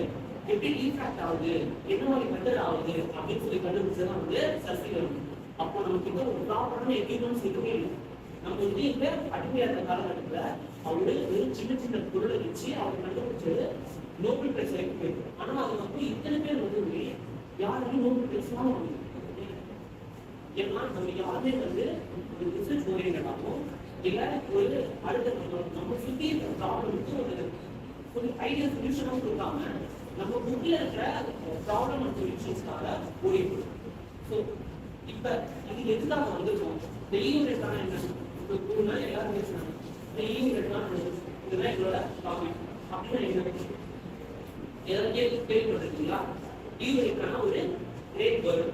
எப்படி ரீஃப்ராக்ட் ஆகுது, என்ன மாதிரி மெத்தட் ஆகுது அப்படின்னு சொல்லி கண்டுபிடிச்சதான் வந்து சசிவீரமன். அப்போ நமக்கு இந்த ஒரு ப்ராப்பரான எக்யூப்மெண்ட்ஸ் எதுவுமே இல்லை. நம்ம வந்து இந்த அடிமையா இருந்த காலகட்டத்துல அவரு வெறும் சின்ன சின்ன பொருளை வச்சு அவங்க கண்டுபிடிச்சது நோபல் பிரைஸ் வரைக்கும் போயிருக்கு. ஆனா அது வந்து இத்தனை பேர் வந்து யாருமே நோபல் பிரைஸ் வாங்க முடியும். ஏன்னா நம்ம யாருமே வந்து ஒரு ரிசர்ச் ஓரியன்டாகவும் இல்ல ஒரு அடுத்த நம்ம சுத்தி இருக்கிற ப்ராப்ளம்க்கு ஒரு ஐடியா சொல்யூஷனும் கொடுக்காம நம்ம புக்ல இருக்கிற ப்ராப்ளம் அண்ட் சொல்யூஷன்ஸ்க்காக ஓடிட்டு. ஸோ இப்ப இது எதுக்காக வந்திருக்கோம்? டெய்லியுக்கான என்ன 3 நாள் எல்லாரும் பேசுனாங்க. டெய்லியும் 2 நாள் நடந்துச்சு. இதுதான் எங்களோட டாபிக். அப்படின்னு என்ன ஏதாவது கேள்விப்பட்டிருக்கீங்களா? டியூரேக்கான ஒரு கிரேட் வேர்டு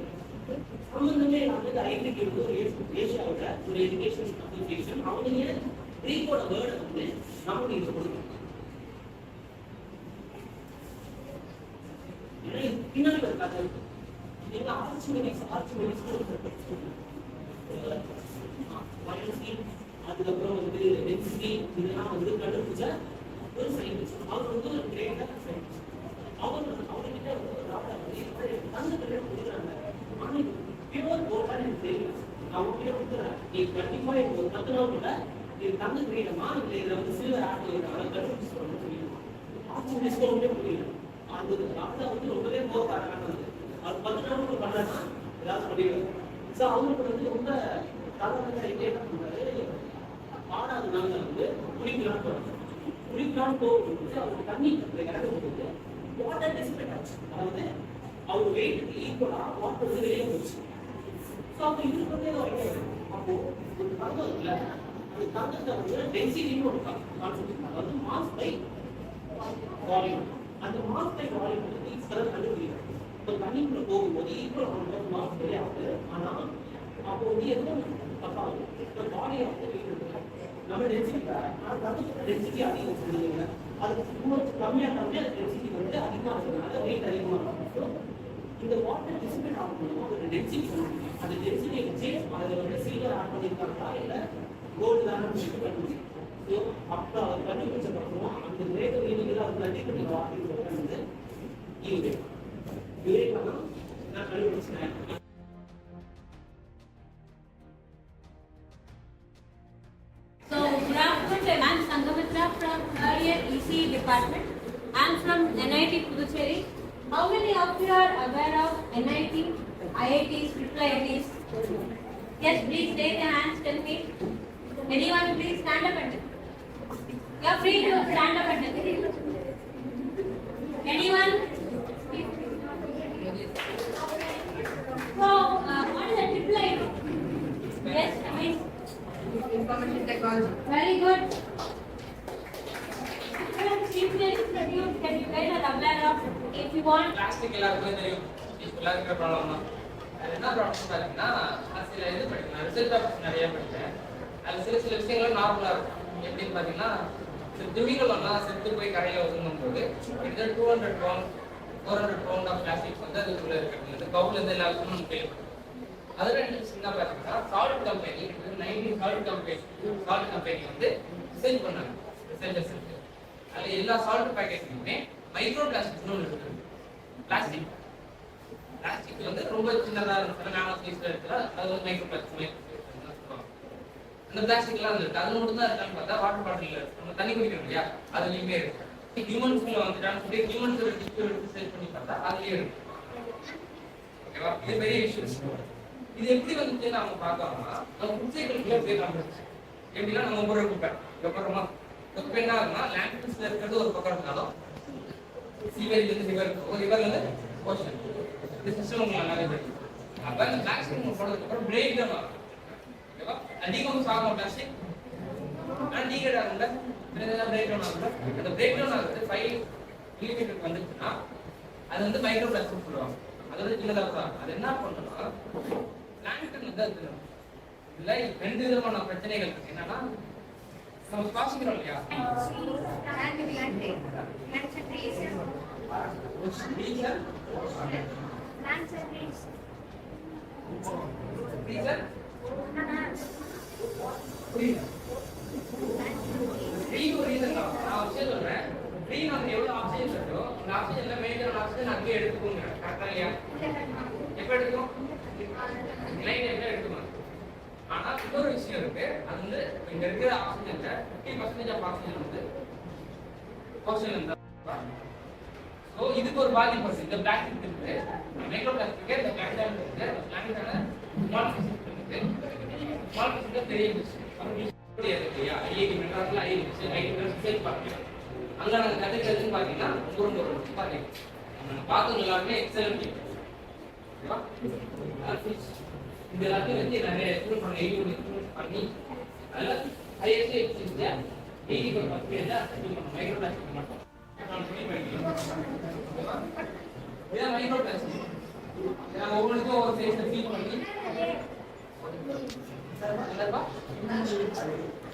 சம்பந்தமே இல்லாமல் ஐடிக்கு வந்து ஒரு ஏஷியாவோட ஒரு எஜுகேஷன் அசோசியேஷன் அவங்க கிரீக்கோட வேர்டை வந்து நமக்கு இங்க கொடுக்கணும். பின்னாடி இருக்காது எங்க ஆர்ச்மெனிக்ஸ் அதுக்கப்புறம் வந்து டென்சிட்டி இதெல்லாம் வந்து கண்டுபிடிச்ச ஒரு சயின்டிஸ்ட். அவர் வந்து ஒரு கிரேட்டான சயின்டிஸ்ட். அவர்கிட்ட தங்கத்துல கொடுக்குறாங்க. ஆனா பியூர் கோல்டான எனக்கு தெரியல. அவங்ககிட்ட கொடுக்குறாங்க, நீ கண்டிப்பா எனக்கு ஒரு 10 நாள் கூட இது தங்க கிரீடமா இல்லை இதுல வந்து சில்வர் ஆட் பண்ணிருக்காங்க கண்டுபிடிச்சு சொல்லி ஆர்ச்சிமெனிக்ஸ்க்கு புரியல. அது ராஜா வந்து ரொம்பவே போராட்டம் அவர் 10 நாள் கூட பண்ணலன்னா ஏதாவது பண்ணிடுவாங்க. ஸோ அவங்களுக்கு வந்து ரொம்ப சாதாரண என்ன பண்றாரு, பாடாத நாளில் வந்து குளிக்கலான்னு போகும்போது அவருக்கு தண்ணி இறக்கும்போது வாட்டர் டிசிபேட் ஆச்சு. அதாவது அவர் வெயிட்டுக்கு ஈக்குவலா வாட்டர் வந்து வெளியே போச்சு. ஸோ அப்போ இதுக்கு வந்து அப்போ ஒரு தங்கம் இருக்குல்ல, அந்த தங்கத்தை வந்து டென்சிட்டின்னு ஒரு கான்செப்ட், அதாவது மாஸ் பை வால்யூம். அந்த மாஸ் பை வால்யூம் வந்து ஈக்குவலாக கண்டுபிடிக்கிறாங்க. இப்போ தண்ணிக்குள்ள போகும்போது ஈக்குவல் மாஸ் வெளியே ஆகுது. ஆனால் அப்போ வந்து எதுவும் தப்பாகும். இப்போ பாடியை வந்து வெயிட் நம்ம டென்சிட்டி அதிகம் சொல்லுவீங்க, அது கம்மியாக அது டென்சிட்டி வந்து அதிகமாக இருக்கிறதுனால வெயிட் அதிகமாக இருக்கும். இந்த வாட்டர் டிசிபேட் ஆகணும் ஒரு டென்சிட்டி சொல்லுவீங்க. அந்த டென்சிட்டியை வச்சு அதில் வந்து சில்வர் ஆட் பண்ணியிருக்காங்களா இல்லை கோல்டு தானே கண்டுபிடிக்கும். ஸோ அப்போ அதை கண்டுபிடிச்சப்பறம் அந்த கிரேட் மீனிங்கில் அது கண்டிப்பா வாட்டர் வந்து யூரேக்கான நான் கண்டுபிடிச்சேன்.
So, good afternoon. I am Sangamitra from earlier EC department. I am from NIT Puducherry. How many of you are aware of NIT, IITs, IITs? Yes, please raise your hands. Tell me. Anyone, please stand up and tell. You are free to stand up and tell. Anyone? So, what is a IIT? Yes, please.
Information technology.
Very good. Can you guys are aware of if you want?
Plastic எல்லாருக்குமே தெரியும். யூஸ்ஃபுல்லாக இருக்கிற problem தான். அது என்ன problem பார்த்தீங்கன்னா, நான் சில இது படிக்கிறேன், ரிசல்ட் ஆஃபீஸ் நிறைய படித்தேன். அது சில விஷயங்கள் நார்மலாக இருக்கும். எப்படின்னு பார்த்தீங்கன்னா, திமிங்கலம்லாம் செத்து போய் கரையில் ஒதுங்கும் போது கிட்டத்தட்ட 200 பவுண்ட் 400 பவுண்ட் ஆஃப் பிளாஸ்டிக் வந்து அதுக்குள்ளே இருக்கிறது. கவுலேருந்து எல்லாருக்கும் நம்ம கேள்விப்பட்டோம். அதில் ரெண்டு விஷயம் தான் பார்த்தீங்கன்னா, சால்ட் கம்பெனி 19 சால்ட் கம்பெனி வந்து ரிசர்ச் பண்ணாங்க. ரிசர்ச்சர்ஸ் இருக்கு, அதில் எல்லா சால்ட் பேக்கெட்லையுமே மைக்ரோ பிளாஸ்டிக்னு ஒன்று இருக்குது. பிளாஸ்டிக் வந்து ரொம்ப சின்னதாக இருக்கிற நானோ சைஸில் இருக்கிற அது வந்து மைக்ரோ பிளாஸ்டிக் சொல்லுவாங்க. அந்த பிளாஸ்டிக்லாம் இருக்கு, அது மட்டும் தான் இருக்கான்னு பார்த்தா வாட்டர் பாட்டில் இருக்கு. நம்ம தண்ணி குடிக்கிறோம் இல்லையா, அதுலேயுமே இருக்கு. ஹியூமன்ஸ்குள்ள வந்துட்டான்னு சொல்லி ஹியூமன்ஸ் ரிசர்ச் பண்ணி பார்த்தா அதுலேயே இருக்கு. ஓகேவா, இது பெரிய இஷ்யூஸ். இது எப்படி வந்துச்சு நம்ம பார்க்கலாம்னா, நம்ம ஃபுட் சைக்கிள்குள்ளே போய் காமிச்சு எப்படின்னா, நம்ம ஒவ்வொரு குப்பை அப்புறமா குப்பை என்ன ஆகுதுன்னா, லேண்ட்ஃபில்ஸ்ல இருக்கிறது ஒரு பக்கம் இருந்தாலும் சீவேஜ்லேருந்து ரிவர்லேருந்து ஓஷன் இந்த சிஸ்டம் உங்களுக்கு நல்லாவே தெரியும். அப்போ இந்த பிளாஸ்டிக் போடுறதுக்கப்புறம் பிரேக் தான் ஆகும். ஓகேவா, அதிகம் சாகும் பிளாஸ்டிக் ஆனால் டீக்ரேட் ஆகும்ல, பிரேக் டவுன் ஆகும்ல. அந்த பிரேக் டவுன் ஆகுது 5 மில்லிமீட்டருக்கு வந்துச்சுன்னா அது வந்து மைக்ரோ பிளாஸ்டிக் சொல்லுவாங்க. அதாவது சின்னதாக தான். அது என்ன பண்ணணும்னா, பிளான்டன் வந்து அது இதுல 2 விதமான பிரச்சனைகள் இருக்கு. என்னன்னா, நம்ம சுவாசிக்கிறோம் இல்லையா, எவ்வளவு ஆக்சிஜன் இருக்கோ அந்த ஆக்சிஜன்ல மேஜர் ஆக்சிஜன் அங்கே எடுத்துக்கோங்க. கரெக்டா இல்லையா? எப்ப எடுக்கும்? எடுத்துக்கணும். ஆனா இன்னொரு விஷயம் இருக்கு, அது வந்து இங்க இருக்கிற ஆக்சிஜன்ல 50% ஆஃப் ஆக்சிஜன் வந்து ஓஷன்ல இருந்தா. சோ இதுக்கு ஒரு பாதிப்பு இருக்கு. இந்த பிளாஸ்டிக் இருக்கு, மைக்ரோ பிளாஸ்டிக், இந்த பிளாஸ்டிக் இருக்கு, பிளாஸ்டிக்கான ஸ்மால் பிளாஸ்டிக் இருக்கு. ஸ்மால் பிளாஸ்டிக் பெரிய பிளாஸ்டிக் இருக்கு. ஐஐடி மெட்ராஸ்ல ஐஐடி ரிசர்ச் பார்க்கலாம். அங்க நாங்க கத்துக்கிறதுன்னு பாத்தீங்கன்னா ரொம்ப பாத்தீங்கன்னா பார்த்தவங்க எல்லாருமே எக்ஸலன்ட். ஓகேவா,
இது எல்லாத்தையும் வச்சு நிறைய எக்ஸ்பிளைன் பண்ணி பண்ணி அதில் ஹையஸ்ட் எஃபிஷியன்சியா 80% மைக்ரோ பிளாஸ்டிக் மட்டும் இதான் மைக்ரோ பிளாஸ்டிக். ஒவ்வொன்றுக்கும் ஒரு சைஸ்ல ஃபீல் பண்ணி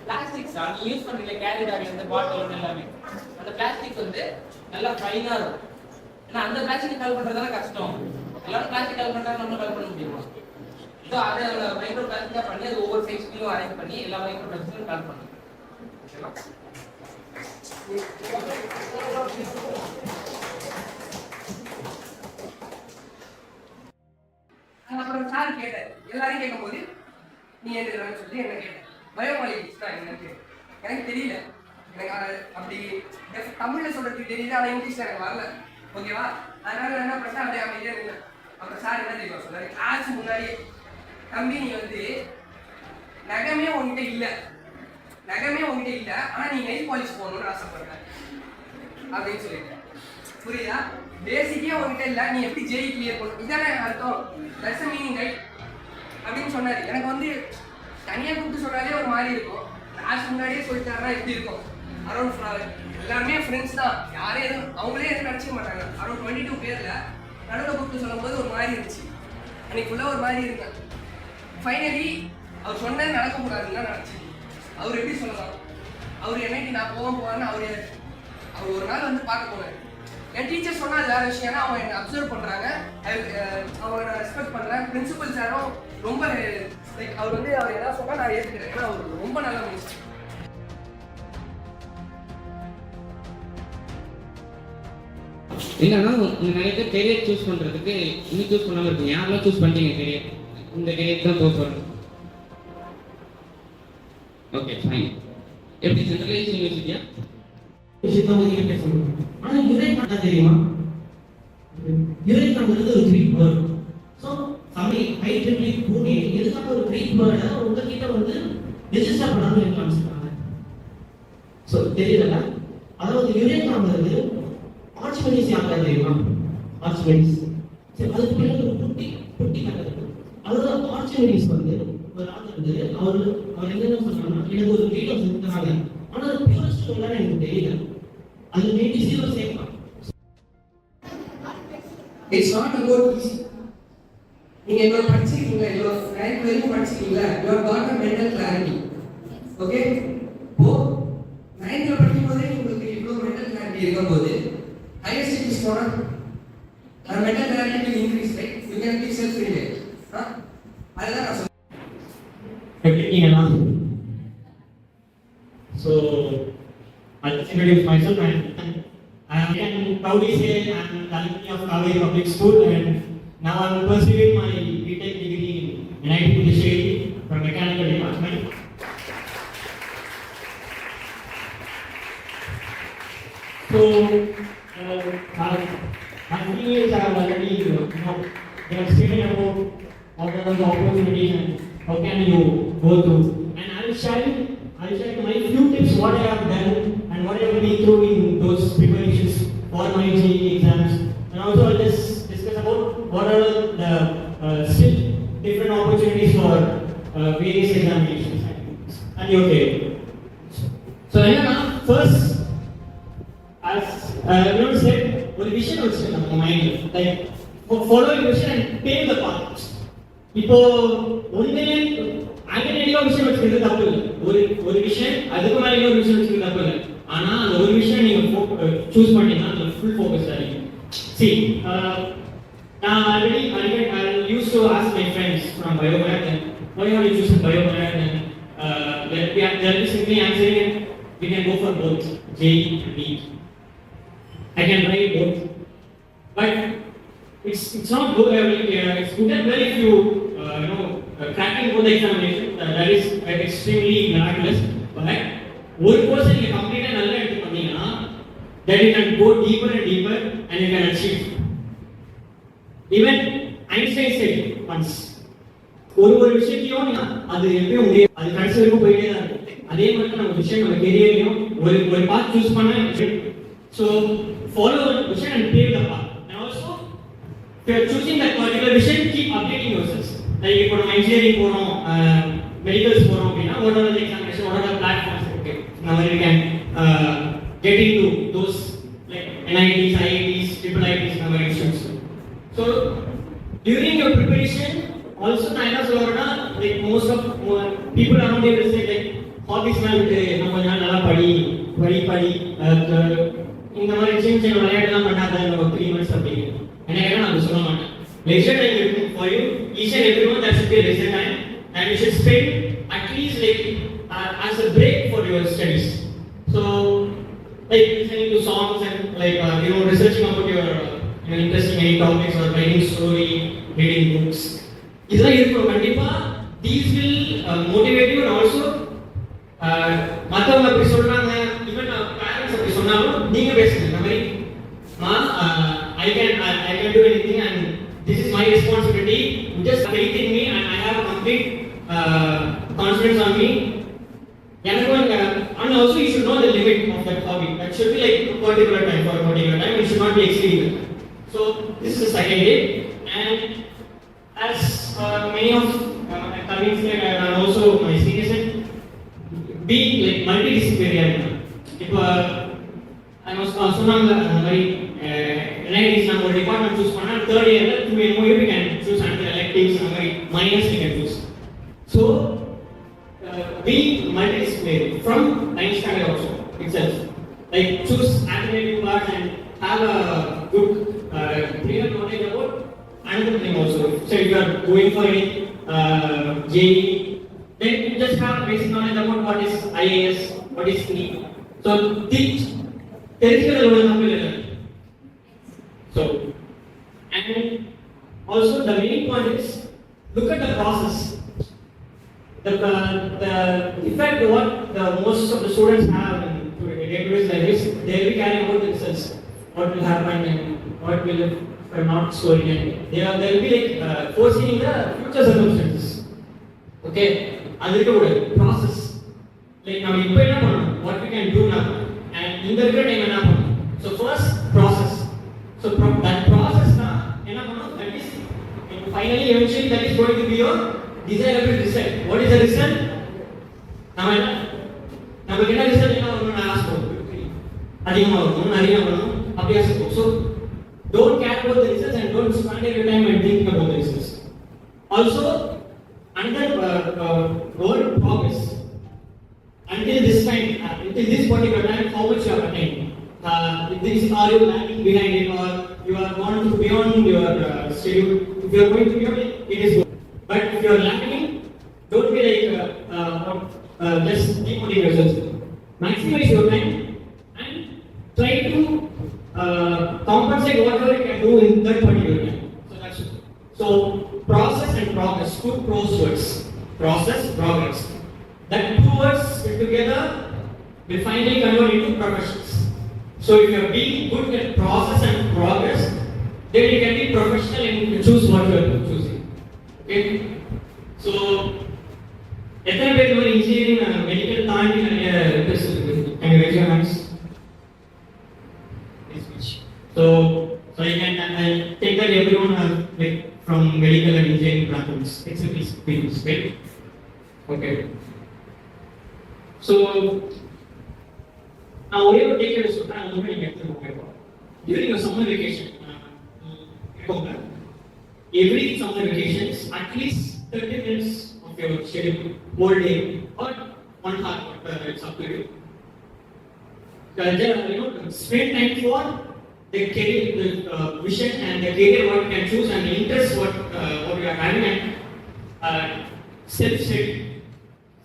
பிளாஸ்டிக்ஸ் நீ யூஸ் பண்றீங்க கேரி பேக் இந்த பாட்டில் எல்லாமே அந்த பிளாஸ்டிக் வந்து நல்லா ஃபைனா இருக்கும். ஏன்னா அந்த பிளாஸ்டிக் கல் பண்றதால கஷ்டம். எல்லாரும் பிளாஸ்டிக் கல் பண்றாங்க நம்ம கல் பண்ண முடியுமா? ஸோ அதை மைக்ரோ பிளாஸ்டிக்கா பண்ணி அது ஒவ்வொரு சைஸ்லையும் அரேஞ்ச் பண்ணி எல்லா மைக்ரோ பிளாஸ்டிக்கும் கல் பண்ணும். அப்புறம் சார் கேட்டார், எல்லாரும் கேட்கும்போது நீ என்ன சொல்லி என்ன கேட்டேன், பயோமாலிகுல்ஸ் தான் என்னன்னு எனக்கு தெரியல. எனக்கு அப்படி தமிழ்ல சொல்றதுக்கு தெரியல, ஆனால் இங்கிலீஷ்ல எனக்கு வரல. ஓகேவா? அதனால என்ன பண்ணேன், அப்படியே அமைதியாக இருந்தேன். அப்புறம் சார் என்ன தெரியுமா சொன்னாரு, கிளாஸ் முன்னாடி தம்பி நீ வந்து நகமே உங்ககிட்ட இல்லை ஆனால் நீ நெயில் பாலிஷ் போகணும்னு ஆசைப்படுற அப்படின்னு சொல்லிட்டேன். புரியுதா? பேசிக்கே உங்ககிட்ட இல்லை, நீ எப்படி ஜெய் கிளியர் பண்ணணும் இதானே அர்த்தம். தட்ஸ் மீனிங் ரைட் அப்படின்னு சொன்னாரு. எனக்கு வந்து தனியாக கூப்பிட்டு சொன்னாலே ஒரு மாதிரி இருக்கும். கிளாஸ் முன்னாடியே சொல்லிட்டாருன்னா எப்படி இருக்கும்? அரௌண்ட் எல்லாருமே ஃப்ரெண்ட்ஸ் தான், யாரும் எதுவும் அவங்களே எதுவும் நினச்சிக்க மாட்டாங்க. அரௌண்ட் 22 பேரில் நடுவில் கூப்பிட்டு சொல்லும்போது ஒரு மாதிரி இருந்துச்சு. அன்னைக்குள்ள ஒரு மாதிரி இருந்தேன். ஃபைனலி அவர் சொன்னது நடக்கக்கூடாதுன்னு தான் நினச்சி. அவர் எப்படி சொல்லலாம், அவர் என்னைக்கு நான் போவான்னு அவர் ஒரு நாள் வந்து பார்க்க போனார். என் டீச்சர் சொன்னால் அது வேறு விஷயம். ஏன்னா அவங்க என்னை அப்சர்வ் பண்ணுறாங்க, அவங்க நான் ரெஸ்பெக்ட் பண்ணுறேன். பிரின்சிபல் சாரும் ரொம்ப லைக் அவர் வந்து அவர் எதாவது சொன்னால் நான் ஏற்றுக்கிறேன். ஏன்னா அவர் ரொம்ப நல்ல மனுஷன்.
இல்லைன்னா நீங்கள் நிறைய பேர் கெரியர் சூஸ் பண்ணுறதுக்கு இன்னும் சூஸ் பண்ணாமல் இருக்கீங்க. யாரெல்லாம் சூஸ் பண்ணிட்டீங்க கெரியர்? இந்த கெரியர் தான் போக போகிறேன். Okay fine. எப்படி சென்ட்ரலைஸ் யூனிவர்சிட்டியா?
விஷயத்தான் உங்ககிட்ட பேசணும். ஆனால் யுரேகா தெரியுமா? யுரேகாங்கிறது ஒரு Greek word. So IEEE Pune எதுக்காக ஒரு கிரீக் வேர்டை உங்ககிட்ட வந்து ரெஜிஸ்டர் பண்ணாமல் இருக்கலாம் சொல்றாங்க. ஸோ தெரியல. அதாவது யுரேகாங்கிறது ஆர்ச்மெடிஸ் யாருக்கா தெரியுமா? ஆர்ச்மெடிஸ். சரி, அதுக்கு பின்னாடி ஒரு குட்டி கதை இருக்கு. அதாவது ஆர்ச்மெடிஸ் வந்து ஒரு ஆள் வந்து அவர் என்ன சொன்னாங்கன்னா, எனக்கு ஒரு கிரீடம் செஞ்சுக்கிறாங்க, ஆனால் அது பியூரஸ்ட் சொன்னாலும் எனக்கு தெரியல. அது மேபி 0 சேர்க்கலாம்.
It's not about easy. நீங்க எவ்வளவு படிச்சிருக்கீங்க, எவ்வளவு நைட் வரைக்கும் படிச்சிருக்கீங்களா, you have got a mental clarity. Okay, oh 9th படிக்கும் போதே உங்களுக்கு இவ்வளவு மென்டல் கிளாரிட்டி இருக்கும்போது ஹையர் ஸ்டடீஸ் போனா mental clarity will increase, right? You can be self-reliant. அதுதான் நான் சொல்றேன்.
எப்படி இருக்கீங்களா? So I'll just introduce myself, and I can proudly say I'm an alumni of Kaveri Public School, and now I'm pursuing my BTech degree in NIT Puducherry from Mechanical Department. So my seniors have already, they have stated about what are the opportunities and how can you go through, and I'll share my few tips what I have done and what I have been through in those preparations for my JEE exams, and also I'll just discuss about what are the still different opportunities for various examinations and your career. So first, as you know said, ஒரு விஷயம் வச்சுக்கணும் நம்ம மைண்ட்ல, like follow your vision and take the path. இப்போ ஒண்ணே ஆல்டர்னேட்டிவா விஷயம் வச்சுக்கிறது தப்பு இல்லை. ஒரு விஷயம் அதுக்கு மேல இன்னொரு விஷயம் வச்சுக்கிறது தப்பு இல்லை. ஆனா அந்த ஒரு விஷயம் நீங்க சூஸ் பண்ணீங்கன்னா அதுல ஃபுல் ஃபோக்கஸ் ஆகிடும். See, நான் already I used to ask my friends from biomath, and why are you choosing biomath, and they are simply answering it, we can go for both JEE and NEET. I can write both, but it's not good. It's good and well if you cracking both the examination. That is extremely miraculous. But one person you complete and another எடுத்து பண்ணீங்கன்னா that you can go deeper and deeper and you can achieve. Even Einstein said once, ஒரு விஷயத்தையும் அது எப்பயும் அது கடைசி வரைக்கும் போயிட்டே தான் இருக்கும். அதே மாதிரி நம்ம விஷயம் நம்ம கெரியர்லையும் ஒரு பாத் சூஸ் பண்ண. So follow the vision and pave the path. And also, if you are choosing that particular vision, keep updating yourself.
Like இப்போ நம்ம இன்ஜினியரிங் போகிறோம், மெடிக்கல்ஸ் போகிறோம் அப்படின்னா what are the examination, what are the platforms இருக்கு, இந்த மாதிரி we can get into those like NITs, IITs, triple IITs இந்த மாதிரி institutes. So during your preparation also நான் என்ன சொல்றேன்னா like most of people around here say like hobbies வந்து நம்ம கொஞ்ச நாள் நல்லா படி இந்த மாதிரி சின்ன விளையாட்டுலாம் பண்ணாத ஒரு 3 months அப்படி என்ன நான் சொல்ல மாட்டேன். Leisure time is for you. Each and every month there should be a leisure time, and you should spend at least like as a break for your studies. So like listening to songs and like researching about your interesting any topics or writing story, reading books. இதெல்லாம் இருக்கும் கண்டிப்பா. These will motivate you and also மற்றவங்க அப்படி சொல்றாங்க, even parents அப்படி சொன்னாலும் நீங்க பேசுங்க இந்த மாதிரி I can do anything and this is my responsibility. You just faith in me and I have complete confidence on me. And also you should know the limit of that hobby. That should be like a particular time for a particular time. It should not be exceeding. So this is the second day, and as many of my colleagues said, and also my seniors said, be like multidisciplinary. If I was சொன்னாங்க அந்த மாதிரி NITs நம்ம ஒரு department choose பண்ணா third yearல 2 MOU we can choose under electives அந்த மாதிரி minors we can choose. So be multidisciplinary from 9th standard also itself. Like choose alternative parts and have a good clear knowledge about another thing also. So if you are going for any JEE, then you just have basic knowledge about what is IAS, what is NEET. So teach theoretical level of. So, and also the main point is look at the process. The effect what the most of the students have in day-to-day life is they will be carrying out the results. What will happen and what will if I'm not scoring, and they will be like foreseeing the future circumstances. Okay, that's the process. Like now we can what we can do now, and in the time என்ன பண்ணணும். So first process. So that process na என்ன பண்ணணும், that is finally eventually that is going to be your desirable result. What is the result? நம்ம என்ன result என்ன வரணும் நான் ஆசை பண்ணுறேன், அதிகமாக வரணும் நிறைய வரணும் அப்படி ஆசை பண்ணுறோம். So don't care about the results and don't spend your time and think about the results. Also under word progress, until this time, until this particular time, how much you have attained. Are you lagging behind it, or you are going to beyond your schedule? If you are going to beyond it, it is good. But if you are lagging, don't be like just demoting yourself. Maximize your time and try to compensate whatever you can do in that particular time. So that's it. So process and progress, two words. Process, progress. That two words put together will finally convert into professions. So if you are being good at process and progress, then you can be professional and choose what you are choosing. Okay? So, எத்தனை பேர் இந்த மாதிரி engineering medical தாண்டி நிறைய interest இருக்கு? Can you raise your hands? So you can take that everyone have like from medical and engineering backgrounds, except these people, right? Okay. So now we will take your time to get during your summer vacation. Every summer vacations, at least 30 minutes of your schedule, whole day, or 1 hour, it's up to you. Spend time for the career, the vision and the career what you can choose and the interest what you are having, and self-study,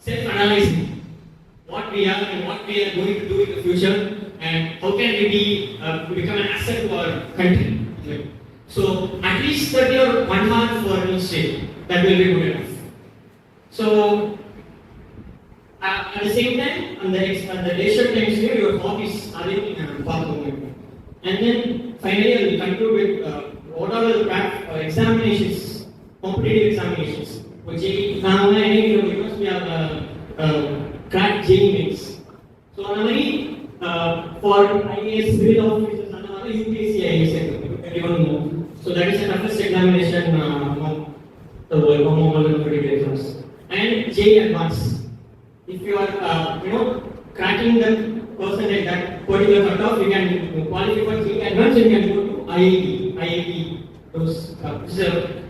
self-analyzing what we are and what we are going to do in the future, and how can we become an asset to our country. So at least 30 or 1 hour for each day, that will be good enough. So at the same time, on the leisure times here, your hobbies are in part of it. And then finally, I will conclude with what are the examinations, competitive examinations. Which now because we have cracked JEE mains. So normally for IAS civil officers, another UPSC IAS, everyone knows. So that is the toughest examination among the world, among advance. If you are, cracking the percentage that particular cutoff, you can qualify for Think Advanced. You can go to IIT, those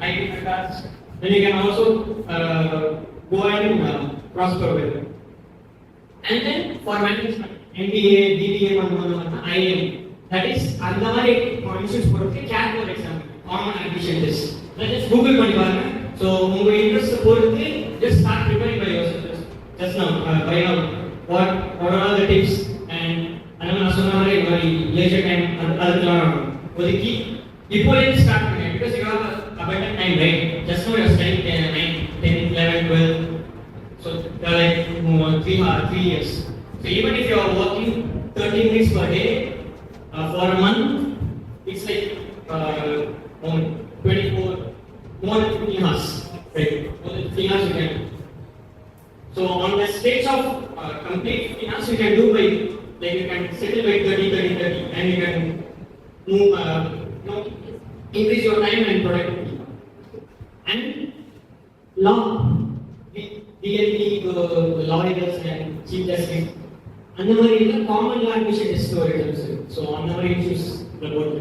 IIT Madras. Then you can also go and prosper with it. And then for management, NTA, DTA, IIM. That is, அந்த மாதிரி institutes பொறுத்து CAT ஒரு exam common admission test. Just Google பண்ணி பாருங்க. ஸோ உங்க interest பொறுத்து just start preparing by yourself. Just now by now what are the tips and நான் சொன்ன மாதிரி இந்த மாதிரி லேசர் டைம் அதுக்கெல்லாம் ஒதுக்கி இப்போலே ஸ்டார்ட் பண்ணுங்க. because you have abundant time, right? just now you're studying 9, 10, 11, 12. So like 3 years. So even if you are working 30 minutes per day for a month, it's like 24, more than 15 hours, right? More than 15 hours you can. So on the stage of complete 15 hours you can do by, like you can settle by 30, and you can move, increase your time and productivity. And law, DLT, lawyers and chief justice, அந்த மாதிரி இல்ல common லா admission test ஒரு exams. So அந்த மாதிரி issues போட்டு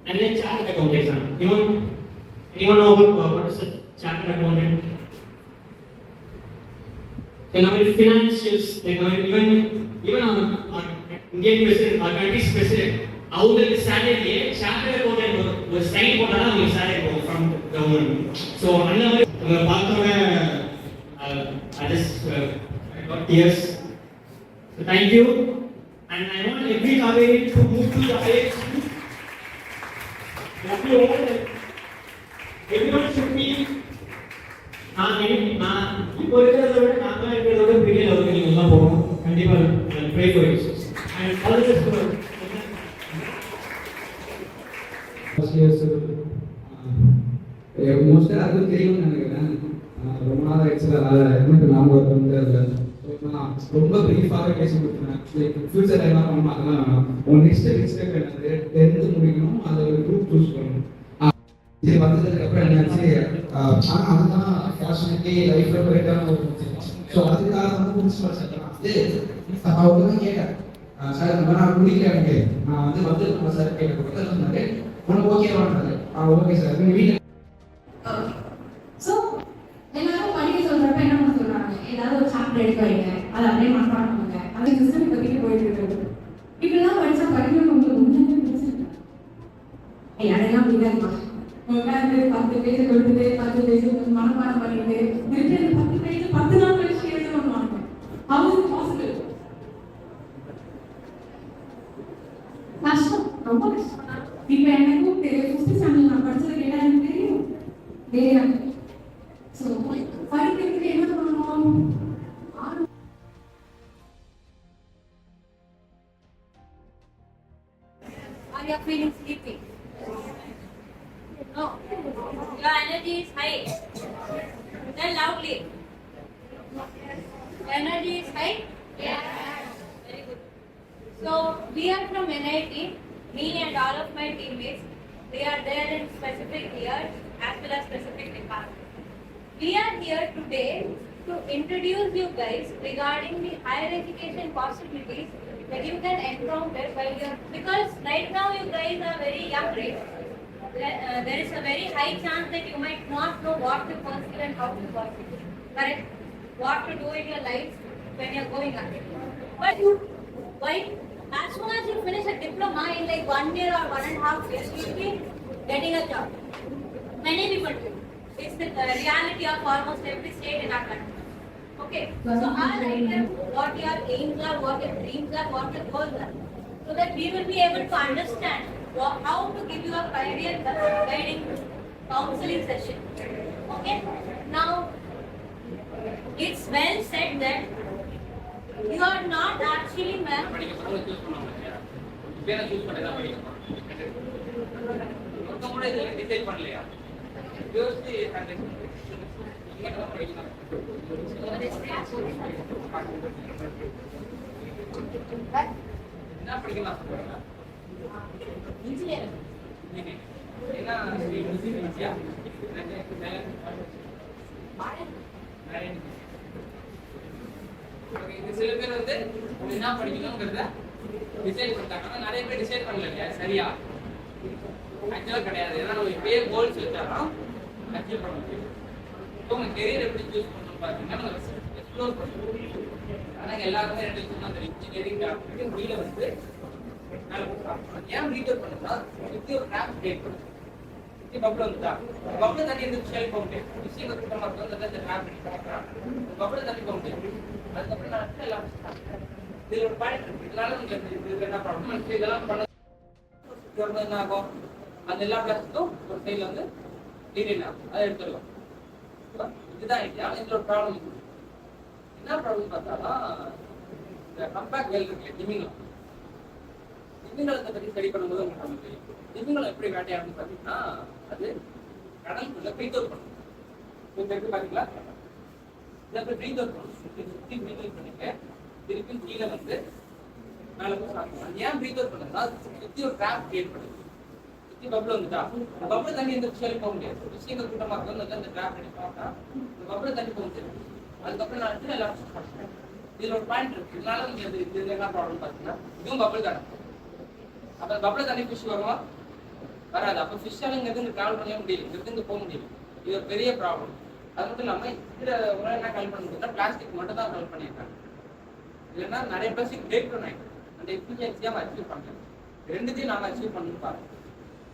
and then chartered account exam. anyone know about what is a chartered accountant? Financials, even on Indian president or country's president, அவங்களுக்கு salary chartered accountant ஒரு sign போட்டா தான் உங்களுக்கு salary போகும் from government. So அந்த மாதிரி பார்த்தோமே I just got tears. So thank you, and I want every Kaveri to move to the IIT. Everyone should be. நான் இப்போ இருக்கிறத விட நாங்கள் இருக்கிறத விட பெரிய லெவலுக்கு நீங்கள் எல்லாம் போகணும். கண்டிப்பாக pray for you and all the best.
மோஸ்ட்டாக அதுவும் தெரியும்னு நினைக்கிறேன். ரொம்ப நாள் ஆயிடுச்சு, எனக்கு ஞாபகம் வந்து அதில் நான் ரொம்ப ப்ரீஃபாகவே பேசி கொடுத்துருவேன். லைக் ஃபியூச்சர் என்ன பண்ணணும் அதெல்லாம் வேணாம். உங்கள் நெக்ஸ்ட் ஸ்டெப் என்னது 10th முடிக்கணும், அதை ஒரு குரூப் சூஸ் பண்ணணும். இது வந்ததுக்கப்புறம் என்னாச்சு, ஆனால் அதுதான் ஃபேஷனுக்கே லைஃப்பில் போயிட்டான ஒரு ஸோ அதுக்காக வந்து பிரின்சிபல் சார் அவங்க தான் கேட்டேன், சார் இந்த மாதிரி நான் முடிக்கல, எனக்கு நான் வந்து சார் கேட்க சொன்னாரு, உனக்கு ஓகேவான்றது. ஓகே சார், நீங்கள் வீட்டில்
ஸோ எல்லாரும் படிக்க சொல்றப்ப என்ன பண்ண சொல்றாங்க, ஏதாவது ஒரு சாப்டர் எடுத்து வைங்க, அதை அப்படியே மனப்பாடம் பண்ணுங்க, அது சிஸ்டம் இப்போதைக்கு போயிட்டு இருக்கு. இப்படிலாம் படிச்சா படிக்கணும்னு உங்களுக்கு முன்னாடி பிடிச்சிருக்கேன். யாரெல்லாம் அப்படிதான் உட்காந்து 10 பேஜ் கொடுத்துட்டு 10 பேஜ் மனப்பாடம் பண்ணிட்டு திருப்பி அந்த 10 பேஜ் 10 நாள் கழிச்சு எழுதணும். How is it possible? கஷ்டம், ரொம்ப கஷ்டம். இப்போ எனக்கும் 5th ஸ்டாண்டர்ட் நான் படிச்சது கேட்டா எனக்கு தெரியும் தெரியாது. ஸோ படிக்கிறதுக்கு என்ன பண்ணணும்?
Are you feeling sleepy? No. Your energy is high. Tell loudly. Energy is high? Yeah. Very good. So, we are from NIT. Me and all of my teammates, we are there in specific years as well as specific departments. We are here today to introduce you guys regarding the higher education possibilities that you can encounter while you are, because right now you guys are very young, right? There is a very high chance that you might not know what to pursue and how to pursue. Correct? What to do in your life when you are going ahead. But why? As soon as you finish a diploma in like 1 year or 1.5 years, you will be getting a job. Many people do. It's the reality of almost every state in our country. Okay. So our idea, what your aims are, what your dreams are, what your goals are, so that we will be able to understand how to give you a career guiding counseling session. Okay. Now, it's well said that you are not actually
okay, இது சில பேர் வந்து என்ன படிக்கணுங்கிறத decide பண்ணிட்டாங்க. ஆனால் நிறைய பேர் decide பண்ணல இல்லையா சரியா? ஆக்சுவலாக கிடையாது. ஏன்னா நம்ம இப்பயே கோல்ஸ் வச்சாலும் அச்சீவ் பண்ண முடியும். ஸோ உங்கள் கெரியர் எப்படி சூஸ் பண்ணணும் பார்த்தீங்கன்னா நம்ம எக்ஸ்ப்ளோர் பண்ணணும். ஆனால் எல்லாருமே ரெண்டு விஷயம் அந்த இன்ஜினியரிங் டாக்டருக்கு கீழே வந்து ஏன் ரீடர் பண்ணுறா இப்படி ஒரு ட்ராப் கிரியேட் பண்ணுது. இப்படி பப்பிள் வந்துட்டா பப்பிள் தண்ணி எந்த ஷெல் போக முடியாது. விஷயம் கூட்டமாக இருக்கும் அந்த ட்ராப் பண்ணி பப்பிள் தண்ணி போக முடியாது. அதுக்கப்புறம் நான் எல்லாம் இதில் ஒரு பாயிண்ட் இருக்கு. இதனால உங்களுக்கு இதுக்கு என்ன ப்ராப்ளம் இதெல்லாம் பண்ண என்ன ஆகும்? அந்த எல்லா பிளாஸ்டிக்கும் ஒரு சைடில் வந்து டீரியல் ஆகும். அதை எடுத்துடலாம். இதுதான் ஐடியா. இதில் ஒரு ப்ராப்ளம் என்ன ப்ராப்ளம் பார்த்தாலும் இந்த கம்பேக்ட் வெல் இருக்கு திமிங்கலம். திமிங்கலத்தை பற்றி ஸ்டடி பண்ணும்போது உங்களுக்கு நமக்கு தெரியும். திமிங்கலம் எப்படி வேட்டையாடுன்னு பார்த்தீங்கன்னா அது கடலுக்குள்ள பிரீத் அவுட் பண்ணும். இந்த எப்படி பார்த்தீங்களா? இதை போய் பிரீத் அவுட் பண்ணும். சுற்றி பிரீத் அவுட் பண்ணிட்டு திருப்பி கீழே வந்து மேலே போய் சாப்பிடலாம். ஏன் பிரீத் அவுட் பண்ணுறதுனா சுற்றி ஒரு ட்ராப் கிரியேட் பண்ணுது. சுற்றி பப்பிள் வந்துட்டா இந்த பப்பிள் தண்ணி எந்த விஷயம் போக முடியாது. விஷயங்கள் கூட்டமாக இருக்கிறது அந்த ட்ராப் பண்ணி பார்த்தா இந்த பப்பிள் தண்ணி போக முடியாது. அதுக்கப்புறம் நான் வந்து எல்லாம் பண்ணுறேன். இதில் ஒரு பாயிண்ட் இருக்கு. இதனால நீங்கள் அது இது என்ன ப்ராப்ளம் பார்த்தீங்கன்னா இதுவும் பப்பிள் தானே. அப்போ பப்பிள் தண்ணி ஃபிஷ் வருமா? வராது. அப்போ ஃபிஷ்ஷால் இங்கேருந்து ட்ராவல் பண்ணவே முடியல. இங்கேருந்து போக முடியல. இது ஒரு பெரிய ப்ராப்ளம். அது மட்டும் இல்லாமல் இதில் உங்களை என்ன கலெக்ட் பண்ணுறதுன்னா பிளாஸ்டிக் மட்டும் தான் கலெக்ட் பண்ணியிருக்காங்க. இல்லைன்னா நிறைய பிளாஸ்டிக் பிரேக் டவுன் ஆகிடும். அந்த எஃபிஷியன்சியாக நம்ம அச்சீவ் பண்ணுறோம். ரெண்டுத்தையும் நாங்கள் அச்சீவ் பண்ணணும்னு பாருங்க.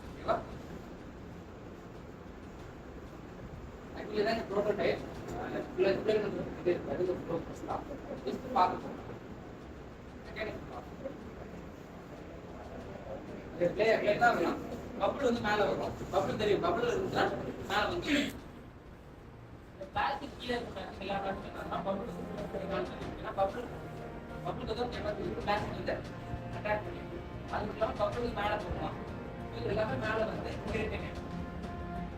ஓகேவா? ஆக்சுவலி தான் இந்த ப்ரோட்டோடைப் பப்பிள் வந்து மேல வரும். பப்பிள் தெரியும். பப்பிள் இருந்துச்சுன்னா மேல வந்து பிளாஸ்டிக் கீழே பப்பிள் தான் பிளாஸ்டிக் வந்து அட்டாக் பண்ணி அதுக்கு இல்லாமல் பப்பிள் மேலே போகலாம். இது எல்லாமே மேலே வந்து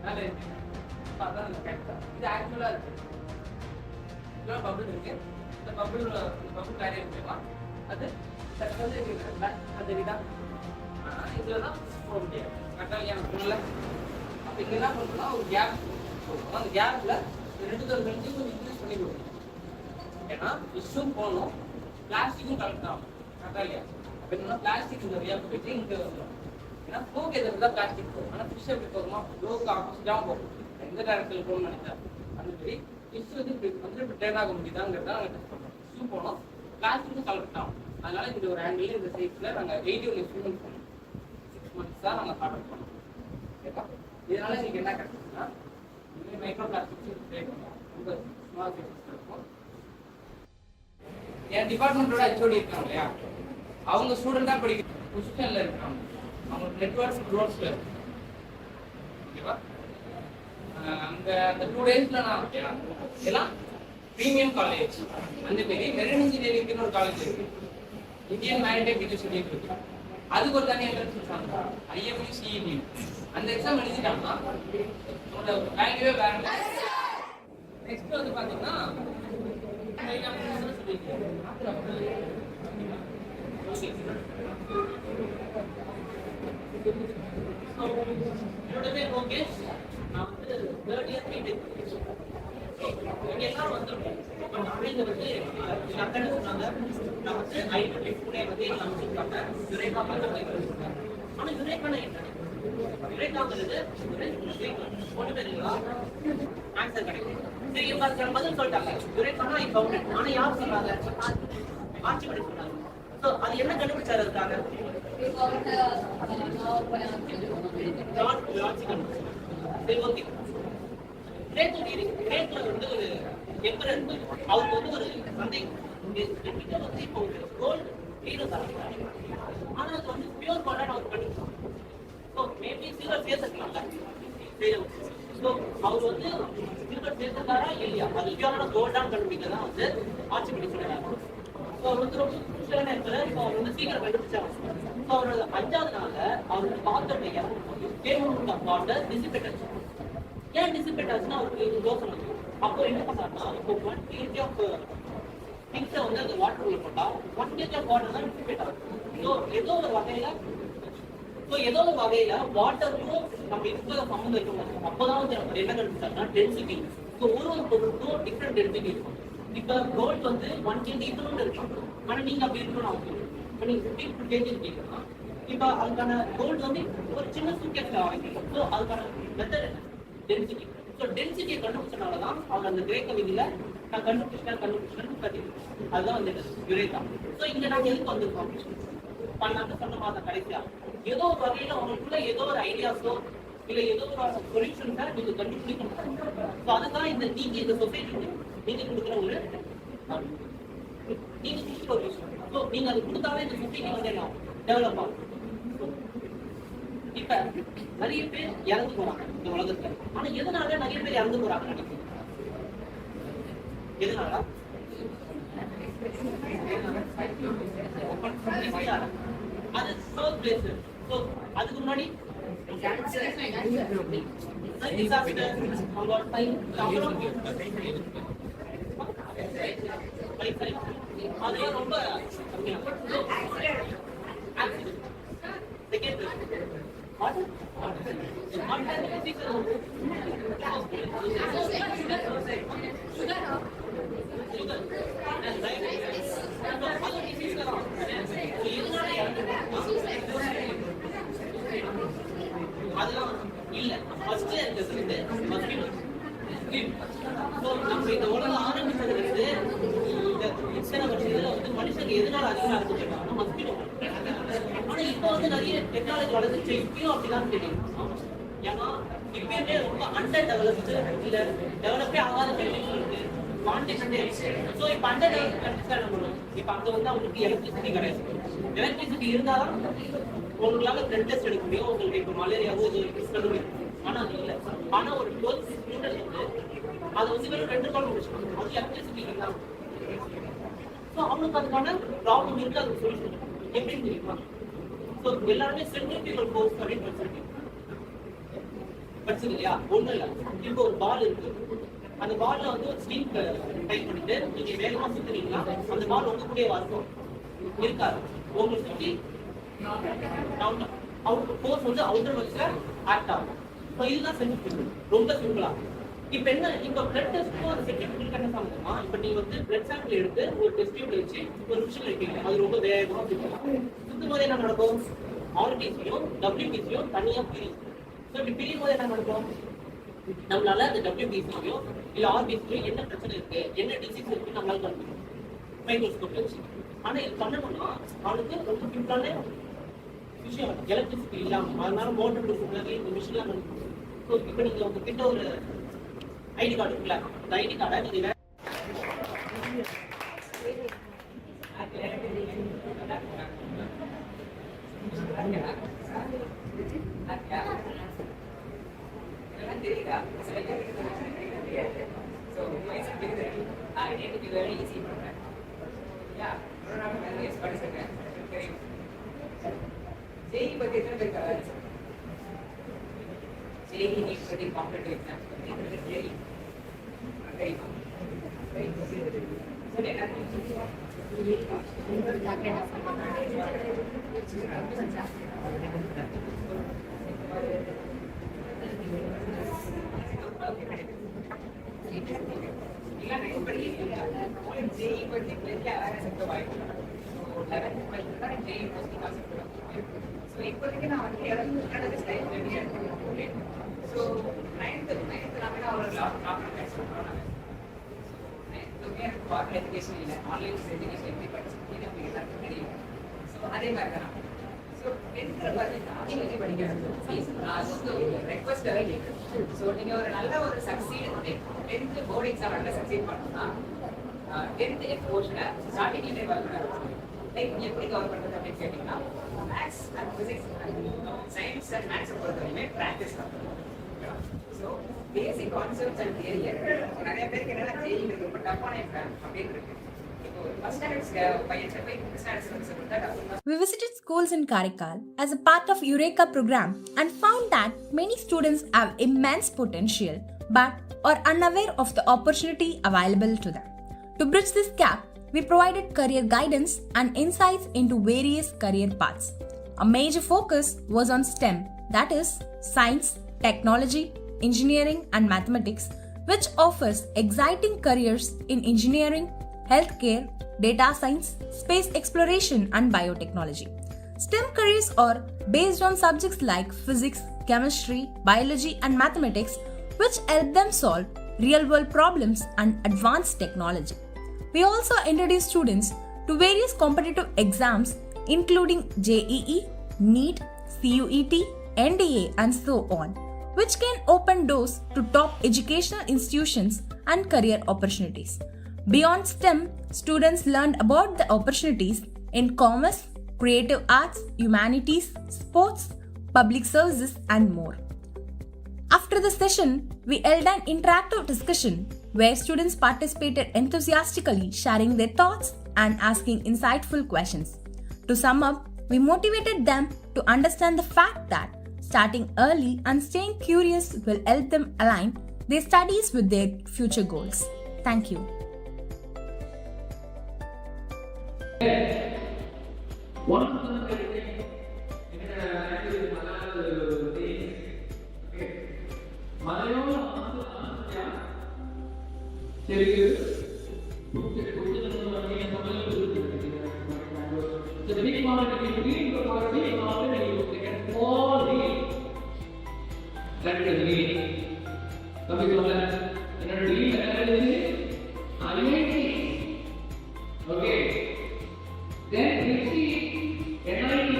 மேலே இருக்கு. அதான் இந்த ஃபேக்ட் தான். இது ஆக்சுவலாக இருக்கு. இதெல்லாம் பப்பிள் இருக்கு. இந்த பப்பிள் கேரியர் மூலமா அது வந்து அந்த இதான் இதில் தான் போக முடியாது. கரெக்டாக ஏன் சொன்னல? அப்போ இங்கே என்ன பண்ணுறோம்னா ஒரு கேப் போடுறோம். அந்த கேப்பில் ரெண்டு தடவை கொஞ்சம் இன்க்ரீஸ் பண்ணி கொடுக்கணும். ஏன்னா ஃபிஷ்ஷும் போகணும் பிளாஸ்டிக்கும் கலெக்ட் ஆகும். கரெக்டாக இல்லையா? அப்போ என்னன்னா பிளாஸ்டிக் இந்த வழியாக போயிட்டு இங்கே வந்துடும். ஏன்னா ஃப்ளோக்கு எதிர்த்து தான் பிளாஸ்டிக் போகும். ஆனால் ஃபிஷ் எப்படி போகுமா? ஃப்ளோக்கு ஆப்போசிட்டாகவும் போகும். எந்த டேரக்ஷனில் போகணும்னு நினைச்சா அந்த மாதிரி ஃபிஷ் வந்து இப்படி ட்ரெயின் ஆக முடியுதாங்கிறத நாங்கள் டெஸ்ட் பண்ணுறோம். ஃபிஷ்ஷும் போனோம் பிளாஸ்டிக்கும் கலெக்ட் ஆகும். அதனால இந்த ஒரு ஆங்கிள் இந்த சைட்ஸில் நாங்கள் 81 எக்ஸ்பீரியன்ஸ் பண்ணோம். 6 months தான் நாங்கள் ஸ்டார்ட் பண்ணோம். ஓகேவா? இதனால நீங்கள் என்ன கிடைக்குதுன்னா மைக்ரோ பிளாஸ்டிக்ஸ் ட்ரேட் பண்ணுவோம். ரொம்ப ஸ்மால் சைஸஸ் இருக்கும். என் டிபார்ட்மெண்ட்டோட ஹெச்ஓடி இருக்காங்க இல்லையா? அவங்க ஸ்டூடெண்டாக படிக்கிற பொசிஷனில் இருக்காங்க. அவங்களுக்கு நெட்வொர்க்ஸ் க்ரோத்ஸில் இருக்கு. ஓகேவா? அந்த 2 daysல நான் எல்லாம் ப்ரீமியம் காலேஜ் அந்த மாரி மெரின் இன்ஜினியரிங்னு ஒரு காலேஜ் இருக்கு. இந்தியன் மேரிடைம் யூனிவர்சிட்டி இருக்கு. அதுக்கு ஒரு தனி என்ட்ரன்ஸ் வச்சாங்க. IMU CET அந்த எக்ஸாம் எழுதிட்டாங்கன்னா உங்களோட வேல்யூவே வேற. நெக்ஸ்ட் வந்து பார்த்தீங்கன்னா
என்னோட பேர் லோகேஷ். நான் வந்து 3rd year BTech. இங்க எல்லாரும் வந்துருக்கோம். இப்போ தமிழ்ல வந்து அக்கறை சொன்னாங்க. நான் வந்து IIT புனே வந்து அமைச்சிருக்காங்க. யுரேகா பல்கலைக்கழகம். ஆனா யுரேகானா என்ன? யுரேகாங்கிறது ஒன்று பேருங்களா ஆன்சர் கிடைக்கும். சரி இவங்க அதுக்கு பதில் சொல்லிட்டாங்க. யுரேகானா ஐ ஃபவுண்ட் இட். ஆனா யார் சொன்னாங்க? ஆட்சி படி சொன்னாங்க. ஸோ அது என்ன கண்டுபிடிச்சாரு அதுக்காக? சரி ஓகே. கிரேட்ல வந்து ஒரு எம்பரர் இருந்தாரு. அவருக்கு வந்து ஒரு சந்தேகம் வந்து இப்போ ஒரு கோல்டு ஹீரோ தராங்க. ஆனா அது வந்து பியூர் கோல்டான அவர் கண்டுபிடிச்சாங்க. ஸோ மேபி சில்வர் சேர்த்துக்கலாம்ல. ஸோ அவர் வந்து சில்வர் சேர்த்துக்காரா இல்லையா? அது பியூரான கோல்டான கண்டுபிடிக்க தான் வந்து ஆட்சி படி சொன்னாங்க. ஸோ அவர் வந்து ரொம்ப குஷியான இடத்துல இப்போ அவர் வந்து சீக்கிரம் கண்டுபிடிச்சாங்க. ஸோ அவரோட 5வது நாள்ல அவரோட பாத்திரத்தை வாட்டர் டிசிபேட். ஏன் டிசிபேட் ஆச்சுன்னா அவருக்கு யோசனை வந்து அப்போ என்ன பண்ணாருன்னா இப்போ 1 kg ஆஃப் திங்ஸை வந்து அந்த வாட்டர் போட்டா 1 kg ஆஃப் வாட்டர் தான் டிசிபேட் ஆகும். ஸோ ஏதோ ஒரு வகையில வாட்டருக்கும் நம்ம இருக்கிற சம்மந்தம் இருக்கும். அப்போதான் வந்து நம்ம என்ன கண்டுபிடிச்சாங்கன்னா டென்சிட்டி. ஸோ ஒரு பொருளுக்கும் டிஃப்ரெண்ட் டென்சிட்டி இருக்கும். இப்போ கோல்டு வந்து 1 kg இவ்வளோ இருக்கு. ஆனால் நீங்கள் அப்படி இருக்கணும் அவசியம். இப்போ நீங்கள் 15 kg இருக்கீங்கன்னா இப்போ அதுக்கான கோல்டு வந்து ஒரு சின்ன சூட்கேஸில் வாங்கிக்கணும். ஸோ அதுக்கான மெத்தட் என்ன? டென்சிட்டி. ஸோ டென்சிட்டியை கண்டுபிடிச்சனால தான் அவங்க அந்த கிரேக்க விதியில் நான் கண்டுபிடிச்சேன்னு கட்டிருக்கேன். அதுதான் வந்து யுரேகா. ஸோ இங்கே நாங்கள் எதுக்கு வந்திருக்கோம்? பண்ணாங்க சொன்ன மாதம் கடைசியா ஏதோ ஒரு வகையில் உங்களுக்குள்ள ஏதோ ஒரு ஐடியாஸோ இல்லை ஏதோ ஒரு சொல்யூஷன்ஸை நீங்கள் கண்டுபிடிக்கணும். ஸோ அதுதான் இந்த சொசைட்டிக்கு நீங்கள் கொடுக்குற ஒரு நீங்க கொடுக்குற ஒரு விஷயம். ஸோ நீங்க அது கொடுத்தாலே இந்த சொசைட்டி வந்து என்ன டெவலப் ஆகும். இப்ப நிறைய பேர் இறந்து போறாங்க இந்த உலகத்துல. ஆனா எதனால நிறைய பேர் இறந்து போறாங்க நினைக்கிறீங்க? எதனால? அது ஃபர்ஸ்ட் பிளேஸ். ஸோ அதுக்கு முன்னாடி அதெல்லாம் ரொம்ப அதெல்லாம் இல்ல. ஃபர்ஸ்ட் இருக்கிறது நம்ம இந்த உலகம் ஆரம்பிச்சது வந்து இத்தனை வருஷத்துல வந்து மனுஷங்க எதனால அதிகமா இருந்துருக்காங்கன்னா மஸ்கிட்டோ. ஆனா இப்போ வந்து நிறைய டெக்னாலஜி வளர்ந்துச்சு. இப்பயும் அப்படிதான் தெரியும். ஏன்னா இப்பயுமே ரொம்ப அண்டர் டெவலப்டு இல்ல டெவலப்பே ஆகாத கண்ட்ரிஸ் இருக்கு. ஸோ இப்போ அண்டர் டெவலப் கண்ட்ரிஸ் என்ன பண்ணுவோம்? இப்போ அங்க வந்து அவங்களுக்கு எலக்ட்ரிசிட்டி கிடையாது. எலக்ட்ரிசிட்டி இருந்தாலும் உங்களால பிளட் டெஸ்ட் எடுக்க முடியும். உங்களுக்கு இப்போ மலேரியாவோ முடியும். ஆனா அது இல்லை. ஆனா ஒரு 12th ஸ்டூடெண்ட் வந்து அது வந்து வெறும் 2 கால் முடிச்சுக்கணும். அது எலக்ட்ரிசிட்டி இல்லாம. ஸோ அவனுக்கு அதுக்கான ப்ராப்ளம் இருக்கு. அது சொல்யூஷன் எப்படின்னு தெரியுமா? ஸோ எல்லாருமே சென்ட்ரிபியூகல் ஃபோர்ஸ் அப்படின்னு படிச்சது இல்லையா? ஒன்றும் இல்லை. இப்போ ஒரு பால் இருக்கு. அந்த பால்ல வந்து ஒரு ஸ்டீம் டைப் பண்ணிட்டு நீங்க வேகமா சுத்துறீங்கன்னா அந்த பால் உங்க கூடயே வரும் இருக்காது. உங்களை சுற்றி ஃபோர்ஸ் வந்து அவுட்டர் வச்சு ஆக்ட் ஆகும். ஸோ இதுதான் சென்ட்ரிபியூகல். ரொம்ப சிம்பிளா. இப்போ என்ன? இப்போ பிளட் டெஸ்ட்க்கும் அந்த சென்ட்ரிபியூகல் என்ன சம்பந்தமா? இப்போ நீங்க வந்து பிளட் சாம்பிள் எடுத்து ஒரு டெஸ்ட் டியூப்ல வச்சு ஒரு மிஷின் வைப்பீங்க. அது ரொம்ப வேகமா சுத்தும் போது என்ன நடக்கும்? ஆர்பிசியும் டபிள்யூபிசியும் தனியா பிரியும். ஸோ இப்படி பிரியும் போது என்ன நடக்கும்? நம்மளால அந்த டபிள்யூபிசியும் இல்ல ஆர்பிசியும் என்ன பிரச்சனை இருக்கு, என்ன டிசீஸ் இருக்கு நம்மளால கண்டுபிடிக்கும் மைக்ரோஸ்கோப் வச்சு. ஆனா இது பண்ணணும்னா அவனுக்கு ரொம்ப சிம்பிளான விஷயம் எலக்ட்ரிசிட்டி இல்லாம. அதனால மோட்டர் கொடுக்குறது இந்த மிஷின்லாம் நடக்கும். ஸோ இப்போ நீங்க உங்ககிட்ட ஒரு ஐடி கார்டு இருக்குல்ல, அந்த ஐடி கார்டை நீங்க
தெரியுதா? So I need to be very easy program. Yeah, program is படிச்சிருக்கேன். தெரியும். JEE பத்தி எத்தனை பேருக்கு தெரியும்? JEE நீட் பத்தி காம்படிட்டிவ் எக்ஸாம் பத்தி JEE தெரியுமா? சரி என்ன JEE பத்தி பெரிய அவேர்னஸ் இருக்க வாய்ப்பு. 11th 12th தான் JEE மோஸ்ட்லி கான்செப்ட் பண்ணுவாங்க. ஸோ இப்போதைக்கு நான் வந்து என்னோட ஸ்டைல் ரெடி. ஸோ 9th நான் ஒரு லாப்டாப் பேசுகிறேன். 9th எனக்கு ஃபார்மல் எஜுகேஷன் இல்லை, ஆன்லைன் எஜுகேஷன் எப்படி படிச்சுருக்கீங்க அப்படி எல்லாருக்கும் தெரியும். ஸோ அதே மாதிரி தான். ஸோ 10th பார்த்தீங்கன்னா நீங்கள் எப்படி படிக்கிறது? நான் வந்து ரெக்வஸ்ட் கேட்குறேன். ஸோ நீங்கள் ஒரு நல்ல ஒரு சக்சீட் 10th போர்டு எக்ஸாம் நல்லா சக்சீட் பண்ணணும்னா 10th போர்ஷனை ஸ்டார்டிங்லேயே வரணும். லைக் எப்படி கவர் பண்ணுறது அப்படின்னு கேட்டிங்கன்னா maths and physics science and மேக்ஸை பொறுத்தவரையுமே ப்ராக்டிஸ் பண்ணணும். ஸோ பேசிக் கான்செப்ட்ஸ் அண்ட் தியரியை நிறைய பேருக்கு என்னென்ன JEE ரொம்ப டஃப்பான எக்ஸாம் அப்படின்னு இருக்கு. இப்போ ஃபர்ஸ்ட் ஸ்டாண்டர்ட்ஸ் பையன் போய் ஸ்டாண்டர்ட்ஸ் கொடுத்தா tough.
We visited schools in Karaikal as a part of Eureka program and found that many students have immense potential but are unaware of the opportunity available to them. To bridge this gap, we provided career guidance and insights into various career paths. A major focus was on STEM, that is, science, technology, engineering and mathematics, which offers exciting careers in engineering, healthcare, data science, space exploration, and biotechnology. STEM careers are based on subjects like physics, chemistry, biology, and mathematics, which help them solve real world problems and advanced technology. We also introduce students to various competitive exams, including JEE, NEET, CUET, NDA, and so on, which can open doors to top educational institutions and career opportunities. Beyond STEM, students learn about the opportunities in commerce, creative arts, humanities, sports, public services, and more. After the session, we held an interactive discussion where students participated enthusiastically, sharing their thoughts and asking insightful questions. To sum up, we motivated them to understand the fact that starting early and staying curious will help them align their studies with their future goals. Thank you.
The big mountain is green, the big mountain is they can fall green. That is green. Some people are in a green analysis. IIT. Okay. Then we see NIT.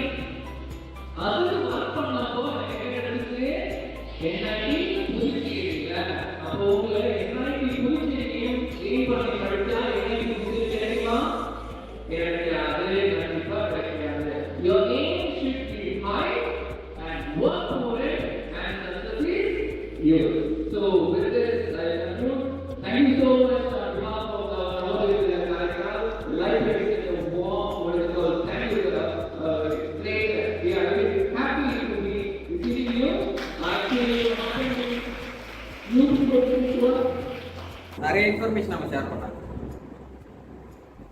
Other work from the board, NIT Puducherry. So, NIT Puducherry, your aim should be high and work for it and succeed you. So with this, I conclude. Thank you so much on behalf of the Navadvip Karika. Life is a warm, wonderful thank you. Great. We are very happy to be receiving you. Actually, you to go to
நிறைய information நம்ம share பண்ணாங்க.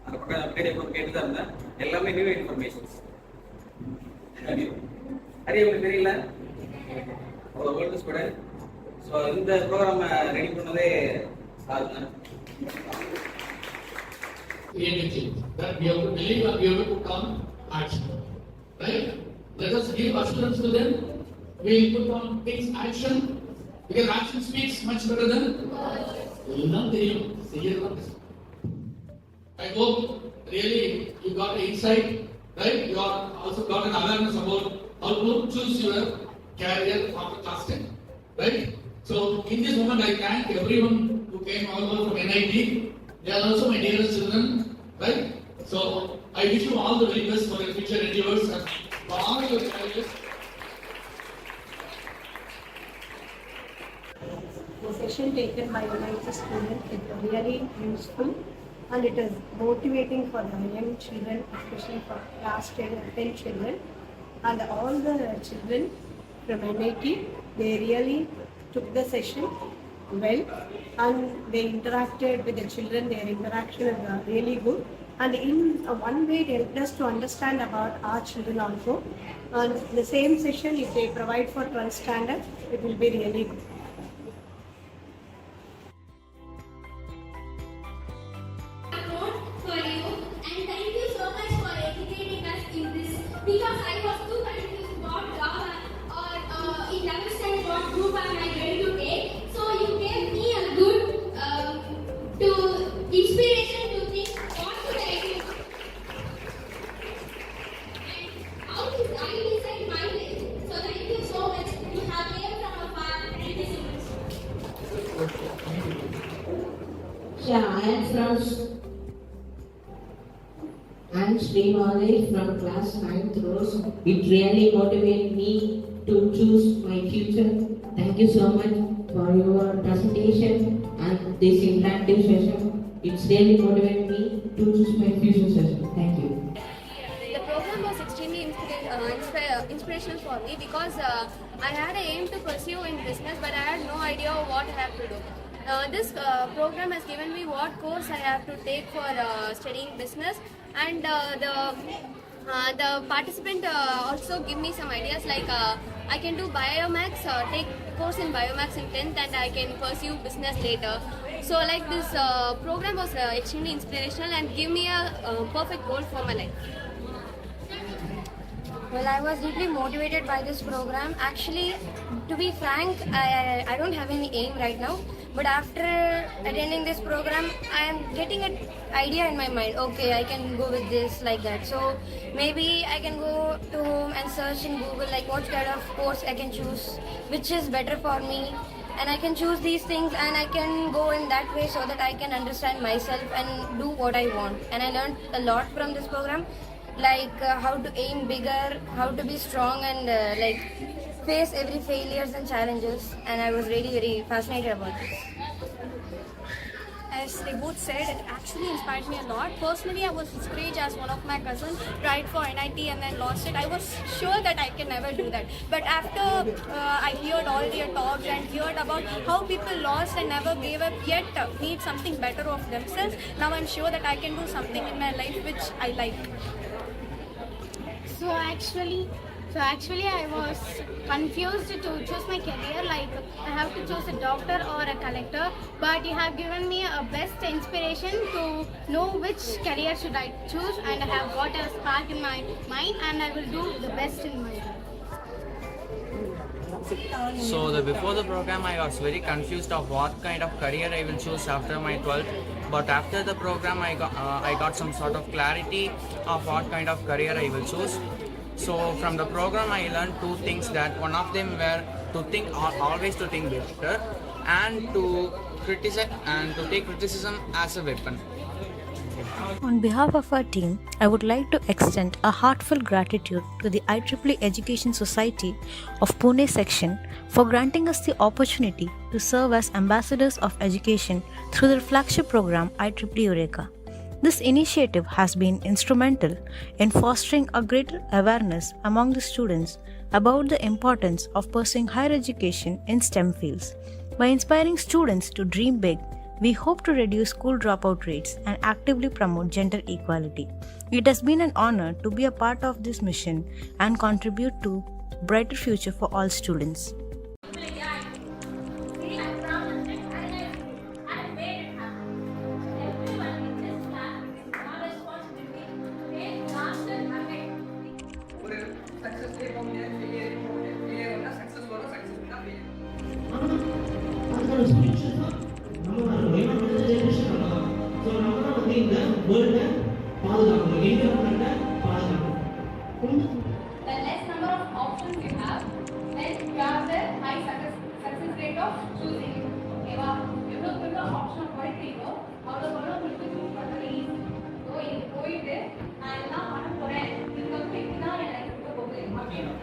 அந்த பக்கம் update எப்போ கேட்டு தான் இருந்தேன். எல்லாமே நியூ இன்ஃபர்மேஷன்ஸ். ஹரி உங்களுக்கு தெரியல ஒரு வேர்ல்டு ஸ்டூடெண்ட். ஸோ இந்த ப்ரோக்ராம் ரெடி பண்ணதே சார் தான்.
Anything that we have to believe and we have to put on action. Right? Let us give assurance to them. We will put on things action because action speaks much better than எல்லாம் தெரியும் செய்யலாம். I hope really you got an insight, right? You are also got an awareness about how to choose your career after class 10, right? So in this moment I thank everyone who came all over from NIT. They are also my dearest children, right? So I wish you all the very best for your future endeavors and for all your careers.
The session taken by NIT students is really useful and it is motivating for the young children, especially for class 10 and 10 children. And all the children from NIT, they really took the session well and they interacted with the children. Their interaction is really good. And in one way, it helped us to understand about our children also. And the same session, if they provide for 12th standard, it will be really good.
Because I was too confused what job or in 11th standard what group am I going to take. So you gave me a good to inspiration to think what should I do and how should I decide my life. So thank you so much. You have came from afar. Thank you so much.
Yeah, I am Srimali from class 9th rows. It really motivated me to choose my future. Thank you so much for your presentation and this interactive session. It's really motivated me to choose my future session. Thank you.
The program was extremely inspirational for me because I had an aim to pursue in business, but I had no idea what I have to do. This program has given me what course I have to take for studying business, and the
The participant also give me some ideas like I can do biomax, take course in biomax in 10th, and I can pursue business later. So like this program was extremely inspirational and give me a perfect goal for my life.
Well, I was deeply motivated by this program. Actually, to be frank, I don't have any aim right now. But after attending this program, I am getting an idea in my mind. Okay, I can go with this, like that. So maybe I can go to home and search in Google like what kind of course I can choose, which is better for me. And I can choose these things and I can go in that way so that I can understand myself and do what I want. And I learned a lot from this program, like how to aim bigger, how to be strong, and like face every failures and challenges. And I was really very fascinated about this.
As they both said, it actually inspired me a lot. Personally, I was discouraged as one of my cousins tried for NIT and then lost it. I was sure that I can never do that. But after I heard all their talks and heard about how people lost and never gave up yet need something better of themselves, now I'm sure that I can do something in my life which I like.
So actually I was confused to choose my career, like I have to choose a doctor or a collector, but you have given me a best inspiration to know which career should I choose, and I have got a spark in my mind and I will do the best in my life.
So before the program I was very confused of what kind of career I will choose after my 12th, but after the program I got some sort of clarity of what kind of career I will choose. So from the program I learned two things, that one of them were to think, always to think better, and to criticize and to take criticism as a weapon.
On behalf of our team, I would like to extend a heartfelt gratitude to the IEEE Education Society of Pune section for granting us the opportunity to serve as ambassadors of education through their flagship program IEEE Eureka. This initiative has been instrumental in fostering a greater awareness among the students about the importance of pursuing higher education in STEM fields. By inspiring students to dream big, we hope to reduce school dropout rates and actively promote gender equality. It has been an honor to be a part of this mission and contribute to a brighter future for all students.
The less number of options you have, then you have the high success rate of choosing it. Okay, wow. எவ்வளவு பெரிய option போயிட்டீங்களோ அவ்வளோ உங்களுக்கு choose பண்ணுறது easy. So இது போயிட்டு நான் எல்லாம் பண்ண போகிறேன், இது வந்து இப்படிதான் என் லைஃப் இருக்க போகுது அப்படின்னு